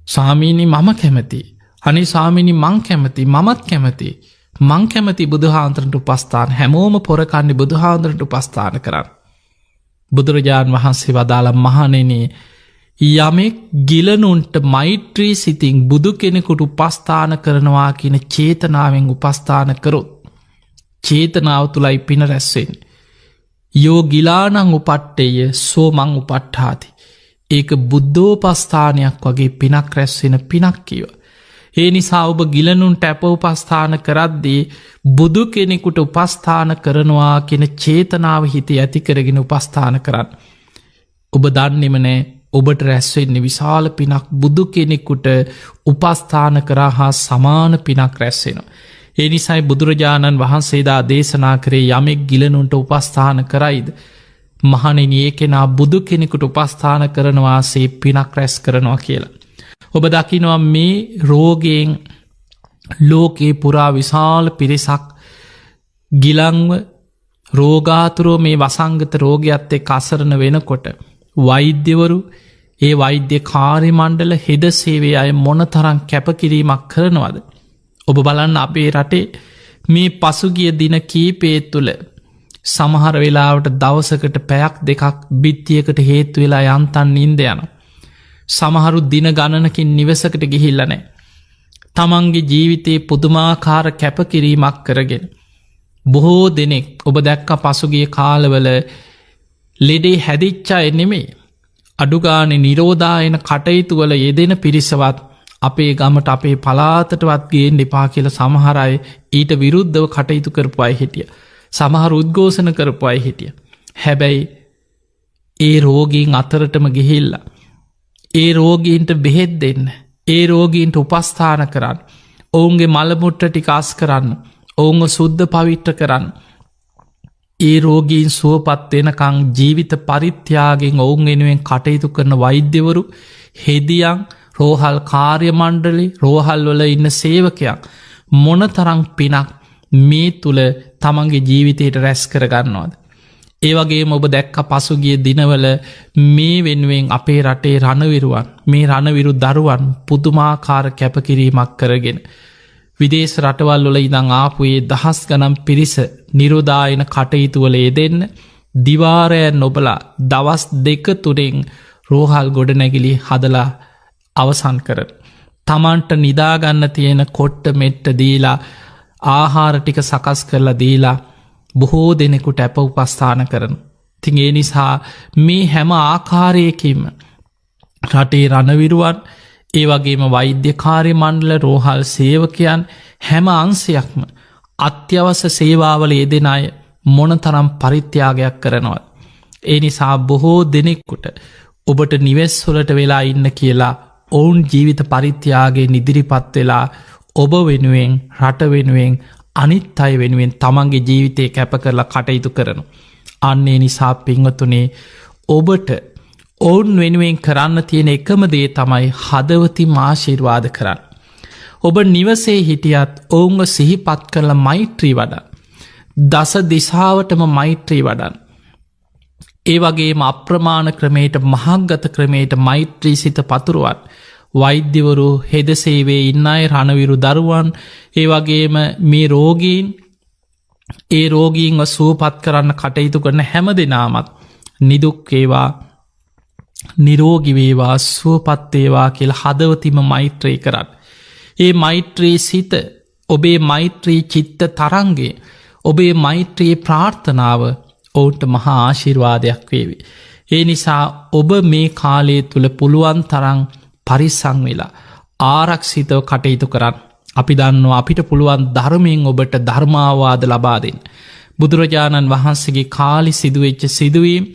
ස්වාමීනි මම කැමති. අනේ ස්වාමීනි මං කැමති. මමත් කැමති. මං කැමති බුදුහාමුදුරන්ට උපස්ථාන. හැමෝම පොරකන්නේ බුදුහාමුදුරන්ට උපස්ථාන කරන්න. බුදුරජාණන් වහන්සේ වදාළ මහණෙනි යමෙක් ගිලනුන්ට මෛත්‍රී සිතින් බුදු කෙනෙකුට උපස්ථාන කරනවා කියන චේතනාවෙන් උපස්ථාන කරොත් චේතනාව තුළයි පින රැස්වෙන්. යෝ ගිලානං උපට්ටය සෝ මං උපට්ඨාති. ඒක බුද්ධෝපස්ථානයක් වගේ පිනක් රැස්වෙන පිනක් කියව. ඒ නිසා ඔබ ගිලනුන්ට අප උපස්ථාන කරද්දී බුදු කෙනෙකුට උපස්ථාන කරනවා කියන චේතනාව හිතේ ඇති කරගෙන උපස්ථාන කරන්න. ඔබ දන්නෙම නෑ ඔබට රැස්වෙන්නේ විශාල පිනක්. බුදු කෙනෙකුට උපස්ථාන කරා හා සමාන පිනක් රැස්වෙනවා. ඒ නිසයි බුදුරජාණන් වහන්සේදා දේශනා කරේ යමෙක් ගිලනුන්ට උපස්ථාන කරයිද මහණෙනි ඒ කෙනා බුදු කෙනෙකුට උපස්ථාන කරනවාසේ පිනක් රැස් කරනවා කියලා. ඔබ දකිනවා මේ රෝගයෙන් ලෝකේ පුරා විශාල පිරිසක් ගිලංව රෝගාතුරෝ මේ වසංගත රෝගයක්ත් එක්ක අසරණ වෙනකොට වෛද්‍යවරු ඒ වෛද්‍ය කාර්ය මණ්ඩල හෙද සේවය අය මොන තරම් කැපකිරීමක් කරනවද? ඔබ බලන්න අපේ රටේ මේ පසුගිය දින කීපේ තුළ සමහර වෙලාවට දවසකට පැයක් දෙකක් බිත්තියකට හේතු වෙලා යන්තන් නින්ද යන. සමහරු දින ගණනකින් නිවසකට ගිහිල්ල නෑ. තමන්ගේ ජීවිතයේ පුදුමාකාර කැපකිරීමක් කරගෙන. බොහෝ දෙනෙක් ඔබ දැක්ක පසුගිය කාලවල ලෙඩේ හැදිච්චා එනෙමේ අඩුගානෙ නිරෝධායන කටයුතුවල යෙදෙන පිරිසවත් අපේ ගමට අපේ පලාතටවත් ගේන් එපා කියල සමහරය ඊට විරුද්ධව කටයුතු කරපු අයි හිටිය. සමහර උද්ගෝෂණ කරපු අයි හිටිය. හැබැයි ඒ රෝගීන් අතරටම ගිහිල්ලා. ඒ රෝගීන්ට බෙහෙත් දෙන්න. ඒ රෝගීන්ට උපස්ථාන කරන්න. ඔවුන්ගේ මළමුට්ට ටිකාස් කරන්න. ඔවුන්ව සුද්ධ පවිට්ට කරන්න. ඒ රෝගීන් සුවපත් වෙනකං ජීවිත පරිත්‍යාගෙන් ඔවුන් වෙනුවෙන් කටයුතු කරන වෛද්‍යවරු හෙදියන් රෝහල් කාර්ය මණ්ඩලි රෝහල් වල ඉන්න සේවකයක් මොන තරං පිනක් මේ තුළ තමන්ගේ ජීවිතයට රැස් කරගන්නවාද. ඒවගේ ඔබ දැක්ක පසුගිය දිනවල මේ වෙනුවෙන් අපේ රටේ රණවිරුවන් මේ රණවිරු දරුවන් පුදුමාකාර කැපකිරීමක් කරගෙන. විදේශ රටවල් වල ඉදං ආපුයේ දහස් ගනම් පිරිස නිරෝධායන කටයුතුවල යෙදෙන්න දිවාරයන් නොබලා දවස් දෙක තුරෙන් රෝහල් ගොඩනැගිලි හදලා අවසන් කර. තමන්ට නිදාගන්න තියෙන කොට්ට මෙට්ට දීලා ආහාර ටික සකස් කරලා දීලා බොහෝ දෙනෙකුට ඇප උපස්ථාන කරන. තින් ඒ නිසා මේ හැම ආකාරයකින්ම රටේ රණවිරුවන් ඒ වගේම වෛද්‍ය කාර්ය මණ්ඩල රෝහල් සේවකයන් හැම අංශයක්ම අත්‍යවශ්‍ය සේවාවල යෙදෙන අය මොනතරම් පරිත්‍යාගයක් කරනවද. ඒ නිසා බොහෝ දෙනෙක්කුට ඔබට නිවෙස්වලට වෙලා ඉන්න කියලා ඔවුන් ජීවිත පරිත්‍යාගේ ඉදිරිපත් වෙලා ඔබ වෙනුවෙන් රට වෙනුවෙන් අනිත් අය වෙනුවෙන් තමන්ගේ ජීවිතය කැප කරලා කටයුතු කරනු. අන්නේ නිසා පින්වතුනේ ඔබට ඔවුන් වෙනුවෙන් කරන්න තියෙන එකම දේ තමයි හදවතින් ආශිර්වාද කරන්න. ඔබ නිවසේ හිටියත් ඔවුන්ව සිහිපත් කරලා මෛත්‍රී වඩන්. දස දිසාවටම මෛත්‍රී වඩන්. ඒ වගේම අප්‍රමාණ ක්‍රමයට මහග්ගත ක්‍රමයට මෛත්‍රී සිත පතුරුවන්. වෛද්‍යවරු හෙදසේවේ ඉන්න අය රණවිරු දරුවන් ඒ වගේම මේ රෝගීන් ඒ රෝගීන්ව සුවපත් කරන්න කටයුතු කරන හැම දෙනාමත් නිදුක්කේවා නිරෝගිවේවා සුවපත්තේවා කියල හදවතිම මෛත්‍රී කරන්න. ඒ මෛත්‍රී සිත ඔබේ මෛත්‍රී චිත්ත තරන්ගේ ඔබේ මෛත්‍රී ප්‍රාර්ථනාව ඔවුන්ට මහා ආශිර්වාදයක් වේවි. ඒ නිසා ඔබ මේ කාලය තුළ පුළුවන් තරං පරිස්සං වෙලා ආරක්ෂිතව කටයුතු කරන්න. අපි දන්නවා අපිට පුළුවන් ධර්මයෙන් ඔබට ධර්මාවාද ලබාදෙන්. බුදුරජාණන් වහන්සේගේ කාලි සිදුවෙච්ච සිදුවීම්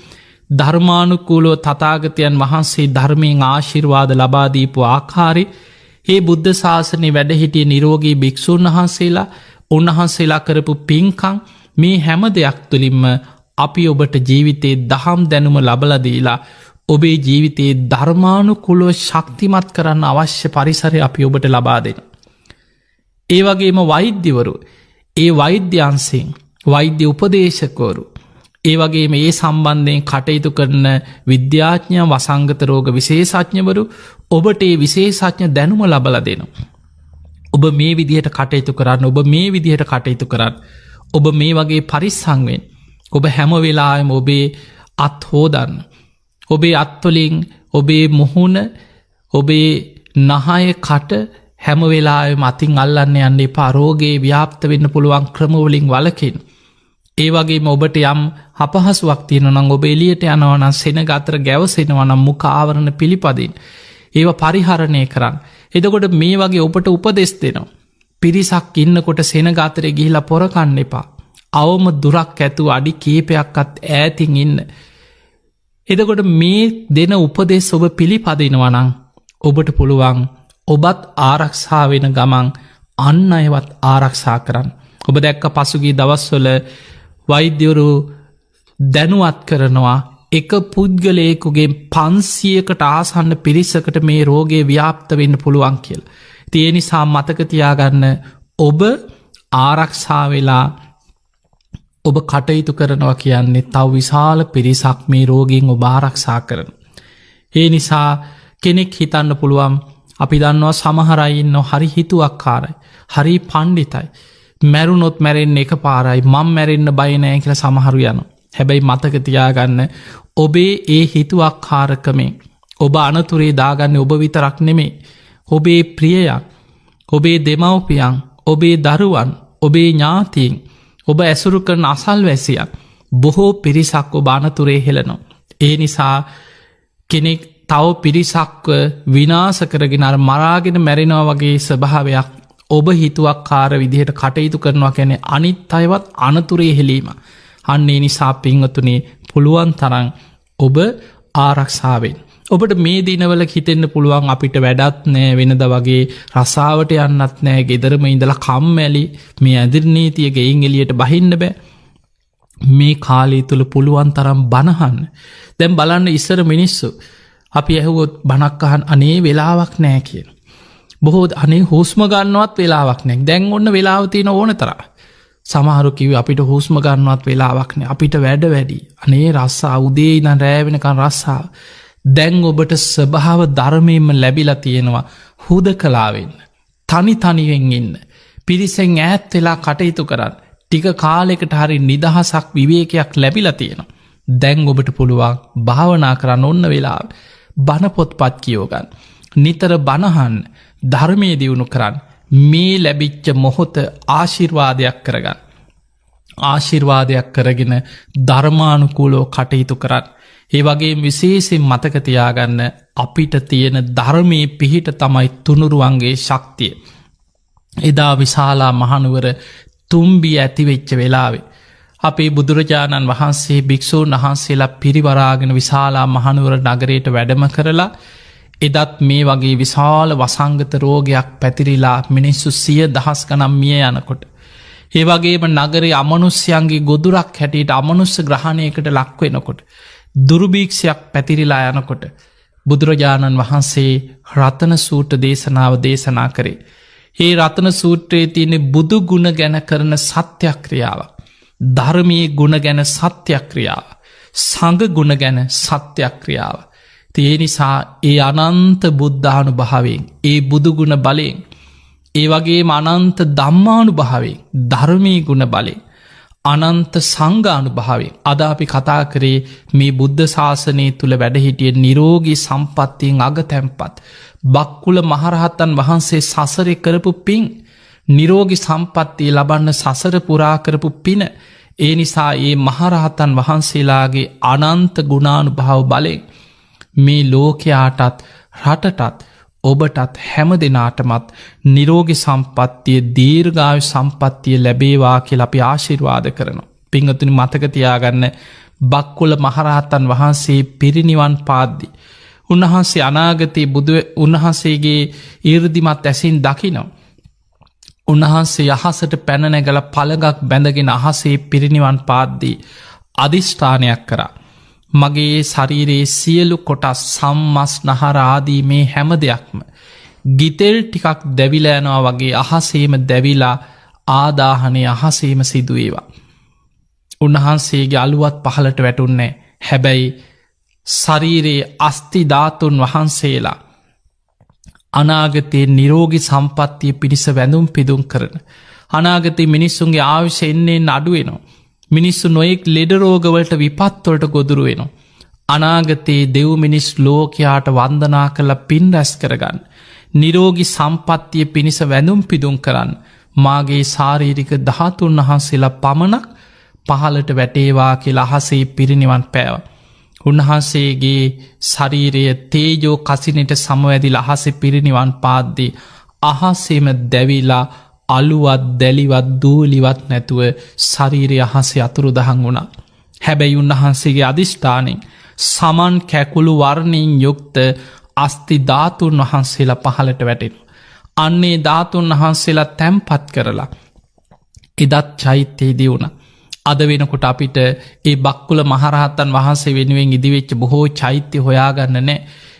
ධර්මානුකූලෝ තථාගතයන් වහන්සේ ධර්මයෙන් ආශිර්වාද ලබාදීපු ආකාරි ඒ බුද්ධ ශාසනය වැඩහිටිය නිරෝගී භික්‍ෂූන් වහන්සේලා උන්වහන්සේලා කරපු පින්කං මේ හැම දෙයක් තුළින්ම අපි ඔබට ජීවිතයේ දහම් දැනුම ලබලදීලා ඔබේ ජීවිතයේ ධර්මානුකුලව ශක්තිමත් කරන්න අවශ්‍ය පරිසරය අපි ඔබට ලබා දෙන. ඒ වගේම වෛද්‍යවරු ඒ වෛද්‍යන්සයෙන් වෛද්‍ය උපදේශකවරු ඒ වගේම ඒ සම්බන්ධයෙන් කටයුතු කරන විද්‍යාඥ වසංගත රෝග විශේෂඥවරු ඔබට ඒ විශේෂඥ දැනුම ලබල දෙනවා. ඔබ මේ විදිහට කටයුතු කරන්න ඔබ මේ විදිහට කටයුතු කරන්න ඔබ මේ වගේ පරිස්සංවෙන් ඔබ හැම වෙලාම ඔබේ අත් හෝදන්න. ඔබේ අත්වලින් ඔබේ මුහුණ ඔබේ නහය කට හැම වෙලා මතින් අල්ලන්න යන්නේ පාරෝගේ ව්‍යාප්ත වෙන්න පුළුවන් ක්‍රමවලින් වලකින්. ඒ වගේම ඔබට යම් අපහසුවක් තියෙන නම් ඔබ එලියට යනවනම් සෙනග අතර ගැවසෙනවනම් මුඛ ආවරණ පිළිපදින් ඒව පරිහරණය කරන්න. එතකොට මේ වගේ ඔබට උපදෙස් දෙනවා. පිරිසක් ඉන්නකොට සෙනග අතරේ ගිහිලා පොර කන්න එපා. අවම දුරක් ඇතු අඩි කීපයක්වත් ඈතින් ඉන්න. එතකොට මේ දෙන උපදෙස් ඔබ පිළිපදිනවනම් ඔබට පුළුවන් ඔබත් ආරක්ෂා වෙන ගමන් අන්න අයවත් ආරක්ෂා කරන්න. ඔබ දැක්ක පසුගී දවස්වල වෛද්‍යවරු දැනුවත් කරනවා එක පුද්ගලයෙකුගේ 500කට ආසන්න පිරිසකට මේ රෝගේ ව්‍යාප්ත වෙන්න පුළුවන් කියල. තිය නිසා මතකතියාගන්න ඔබ ආරක්ෂා වෙලා ඔබ කටයුතු කරනවා කියන්නේ තව විශාල පිරිසක් මේ රෝගීන් ඔබ ආරක්ෂා කරන. ඒ නිසා කෙනෙක් හිතන්න පුළුවන් අපි දන්නවා සමහරයින්න හරි හිතුවක්කාරයි හරි පණ්ඩිතයි මැරුණොත් මැරෙන් එක පාරයි මං මැරෙන්න්න බයනෑ කියල සමහරු යන. හැබැයි මතකතියාගන්න ඔබේ ඒ හිතුවක්කාරකමේ ඔබ අනතුරේ දාගන්න ඔබ විතරක් නෙමේ ඔබේ ප්‍රියයක් ඔබේ දෙමව්පියන් ඔබේ දරුවන් ඔබේ ඥාතීන් ඔබ ඇසුරු කරන අසල් වැසියක් බොහෝ පිරිසක් ඔබ අනතුරේ හෙළනවා. ඒ නිසා කෙනෙක් තව පිරිසක්ව විනාස කරගෙන මරාගෙන මැරෙනවා වගේ ස්වභාවයක් ඔබ හිතුවක් කාර විදිහට කටයුතු කරනවා කැනෙ අනිත් අයවත් අනතුරේ හෙලීම. අන්නේ නිසා පින්වතුනේ පුළුවන් තරන් ඔබ ආරක්ෂාවෙන්. ඔබට මේ දිනවල හිතෙන්න්න පුළුවන් අපිට වැඩත් නෑ වෙනද වගේ රසාාවට යන්නත් නෑ ගෙදරම ඉඳලා කම්මැලි මේ ඇදිරනීතිය ගෙයින් එලියට බහින්න බෑ. මේ කාලී තුළ පුළුවන් තරම් බණහන්න. දැම් බලන්න ඉස්සර මිනිස්සු අපි ඇහුවොත් බණක්කහන් අනේ වෙලාවක් නෑ කියන. බොහෝද අනේ හුස්ම ගන්නවත් වෙලාවක් නැක් දැන් ඔන්න වෙලාවතින ඕන තර. සමහරු කිව අපිට හුස්ම ගන්නවත් වෙලාවක්න අපිට වැඩ වැඩි අනේ රස්සා උදේ ඉදන් රෑවෙනකන් රස්සාාව. දැන් ඔබට ස්වභාව ධර්මයම ලැබිලා තියෙනවා හුද කලාවෙන්න. තනි තනිවෙන් ඉන්න. පිරිසෙන් ඈත් වෙලා කටයුතු කරන්න. ටික කාලෙකට හරි නිදහසක් විවේකයක් ලැබිලා තියෙනවා. දැන් ඔබට පුළුවන් භාවනා කරන්න ඔන්න වෙලා බණපොත් පත් කියෝගන්න. නිතර බණහන් ධර්මය දියුණු කරන්න. මේ ලැබිච්ච මොහොත ආශිර්වාදයක් කරගන්න. ආශිර්වාදයක් කරගෙන ධර්මානුකූලෝ කටයුතු කරන්න. ඒ වගේ විශේෂයෙන් මතක තියාගන්න අපිට තියෙන ධර්මයේ පිහිට තමයි තුනුරුවන්ගේ ශක්තිය. එදා විශාලා මහනුවර තුම්බිය ඇතිවෙච්ච වෙලාවේ අපේ බුදුරජාණන් වහන්සේ භික්‍ෂූන් වහන්සේලා පිරිවරාගෙන විශාලා මහනුවර නගරයට වැඩම කරලා එදත් මේ වගේ විශාල වසංගත රෝගයක් පැතිරිලා මිනිස්සු 100,000 ගණන් මිය යනකොට. ඒ වගේම නගරේ අමනුෂ්‍යයන්ගේ ගොදුරක් හැටියට අමනුස්ස ග්‍රහණයකට ලක්වෙනකොට. දුර්භීක්ෂයක් පැතිරිලා යනකොට. බුදුරජාණන් වහන්සේ රතන සූට්‍ර දේශනාව දේශනා කරේ. ඒ රතන සූත්‍රයේ තියෙන බුදු ගුණ ගැන කරන සත්‍යක්‍රියාව. ධර්මයේ ගුණ ගැන සත්‍යක්‍රියාව. සංඝ ගුණ ගැන සත්‍යක්‍රියාව. ඒ නිසා ඒ අනන්ත බුද්ධානු භාවයෙන් ඒ බුදුගුණ බලයෙන් ඒ වගේ අනන්ත ධම්මානු භාවයෙන් ධර්මී ගුණ බලයෙන් අනන්ත සංඝානු භාවයෙන් අද අපි කතා කරේ මේ බුද්ධ ශාසනය තුළ වැඩහිටිය නිරෝගී සම්පත්තියෙන් අග තැන්පත් බක්කුල මහරහත්තන් වහන්සේ සසරෙ කරපු පින් නිරෝගි සම්පත්තිය ලබන්න සසර පුරා කරපු පින ඒ නිසා ඒ මහරහතන් වහන්සේලාගේ අනන්ත ගුණානු භාව බලයෙන් මේ ලෝකයාටත් රටටත් ඔබටත් හැම දෙනාටමත් නිරෝගි සම්පත්තිය දීර්ඝායු සම්පත්තිය ලැබේවා කියලා අපි ආශිර්වාද කරනවා. පිංගතුනි මතක තියාගන්න බක්කුල මහරහතන් වහන්සේ පිරිනිවන් පාද්දි උන්වහන්සේ අනාගතයේ උන්වහන්සේගේ ඊර්දිමත් ඇසින් දකිනවා. උන්වහන්සේ අහසට පැන නැගල පළඟක් බැඳගෙන අහසේ පිරිනිවන් පාද්දී අධිෂ්ඨානයක් කරා. මගේ ශරීරයේ සියලු කොටස් සම්මස් නහර ආදී මේ හැම දෙයක්ම ගිතෙල් ටිකක් දැවිලා යනවා වගේ අහසේම දැවිලා ආදාහනය අහසේම සිදුවේවා. උන්වහන්සේගේ අලුවත් පහලට වැටුන්නේ හැබැයි ශරීරයේ අස්ති ධාතුන් වහන්සේලා අනාගතයේ නිරෝගි සම්පත්තිය පිණිස වැඳුම් පිදුම් කරන. අනාගතයේ මිනිස්සුන්ගේ ආයුෂ එන්නේ අඩුවෙනවා. මිනිස්සු නොයෙක් ලෙඩරෝගවලට විපත්වලට ගොදුරු වෙනවා. අනාගතයේ දෙව් මිනිස් ලෝකයාට වන්දනා කළ පින් රැස් කරගන්න. නිරෝගි සම්පත්තිය පිණිස වැඳුම් පිදුම් කරන්න. මාගේ ශාරීරික ධාතුන් වහන්සේලා පමණක් පහලට වැටේවා කියලා අහසේ පිරිනිවන් පෑව. උන්වහන්සේගේ ශරීරය තේජෝ කසිනට සමවැදිල අහස පිරිනිවන් පාද්දී අහසෙම දැවිලා අලුවත් දැලිවත් දූලිවත් නැතුව ශරීරය අහසේ අතුරු දහන් වුණා. හැබැයි උන්වහන්සේගේ අධිෂ්ඨානෙන් සමන් කැකුළු වර්ණයෙන් යුක්ත අස්ති ධාතුන් වහන්සේලා පහලට වැටෙන. අන්නේ ධාතුන් වහන්සේලා තැම්පත් කරලා එදත් චෛත්‍යයේදී වුණ. අද වෙනකොට අපිට ඒ බක්කුල මහරහත්තන් වහන්සේ වෙනුවෙන් ඉදිවෙච්ච බොහෝ චෛත්‍ය හොයාගන්න නෑ.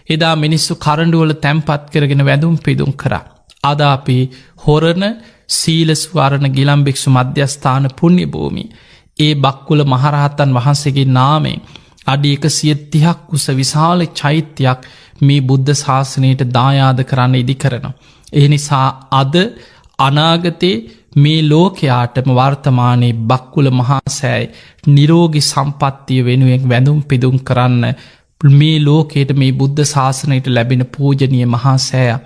එදා මිනිස්සු කරඩුවල තැම්පත් කරගෙන වැදුම් පිදුම් කරා. අද අපි හොරණ සීලස්වාරණ ගිලම්භික්ෂු මධ්‍යස්ථාන පුුණ්‍ය භූමි. ඒ බක්කුල මහරහත්තන් වහන්සේගේ නාමේ අඩි 130ක් උස විශාල චෛත්‍යයක් මේ බුද්ධ ශාසනයට දායාද කරන්න ඉදි කරනවා. ඒ නිසා අද අනාගතේ මේ ලෝකයාටම වර්තමානයේ බක්කුල මහාසෑයි නිරෝගි සම්පත්තිය වෙනුවෙන් වැඳුම් පිදුම් කරන්න මේ ලෝකයට මේ බුද්ධ ශාසනයට ලැබෙන පූජනීය මහාසෑය.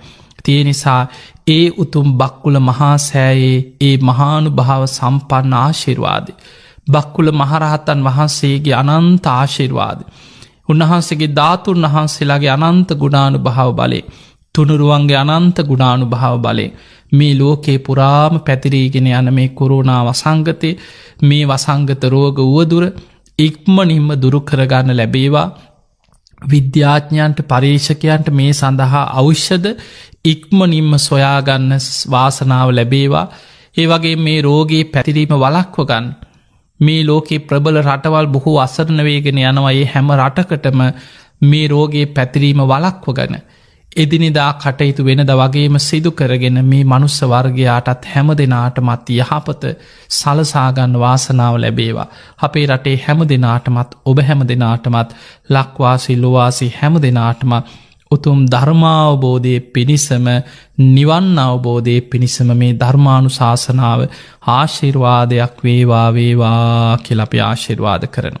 තිය නිසා ඒ උතුම් බක්කුල මහාසෑයේ ඒ මහානු භාව සම්පන්න ආශිර්වාද. බක්කුල මහරහතන් වහන්සේගේ අනන්ත ආශිර්වාද. උන්වහන්සේගේ ධාතුන් වහන්සේලාගේ අනන්ත ගුණානු භාව බලේ. තුනුරුවන්ගේ අනන්ත ගුණානු භාව බලේ. මේ ලෝකේ පුරාම පැතිරීගෙන යන මේ කොරෝනා වසංගතය මේ වසංගත රෝග වුවදුර ඉක්මනින්ම දුරුකරගන්න ලැබේවා. විද්‍යාඥයන්ට පරීක්ෂකයන්ට මේ සඳහා ඖෂධ ඉක්මනින්ම සොයාගන්න වාසනාව ලැබේවා. ඒ වගේ මේ රෝගයේ පැතිරීම වළක්වගන්න. මේ ලෝකේ ප්‍රබල රටවල් බොහෝ අසරණ වේගෙන යනවා. ඒ හැම රටකටම මේ රෝගයේ පැතිරීම වළක්වගන්න එදිනෙදා කටයුතු වෙනද වගේම සිදු කරගෙන මේ මනුස්ස වර්ගයාටත් හැම දෙනාටමත් යහපත සලසාගන්න වාසනාව ලැබේවා. අපේ රටේ හැම දෙනාටමත් ඔබ හැම දෙනාටමත් ලක්වාසි ලොවාසි හැම දෙනාටම උතුම් ධර්මාවබෝධය පිණිසම නිවන් අවබෝධය පිණිසම මේ ධර්මානු ශාසනාව ආශිර්වාදයක් වේවා වේවා කියල අපි ආශිර්වාද කරනු.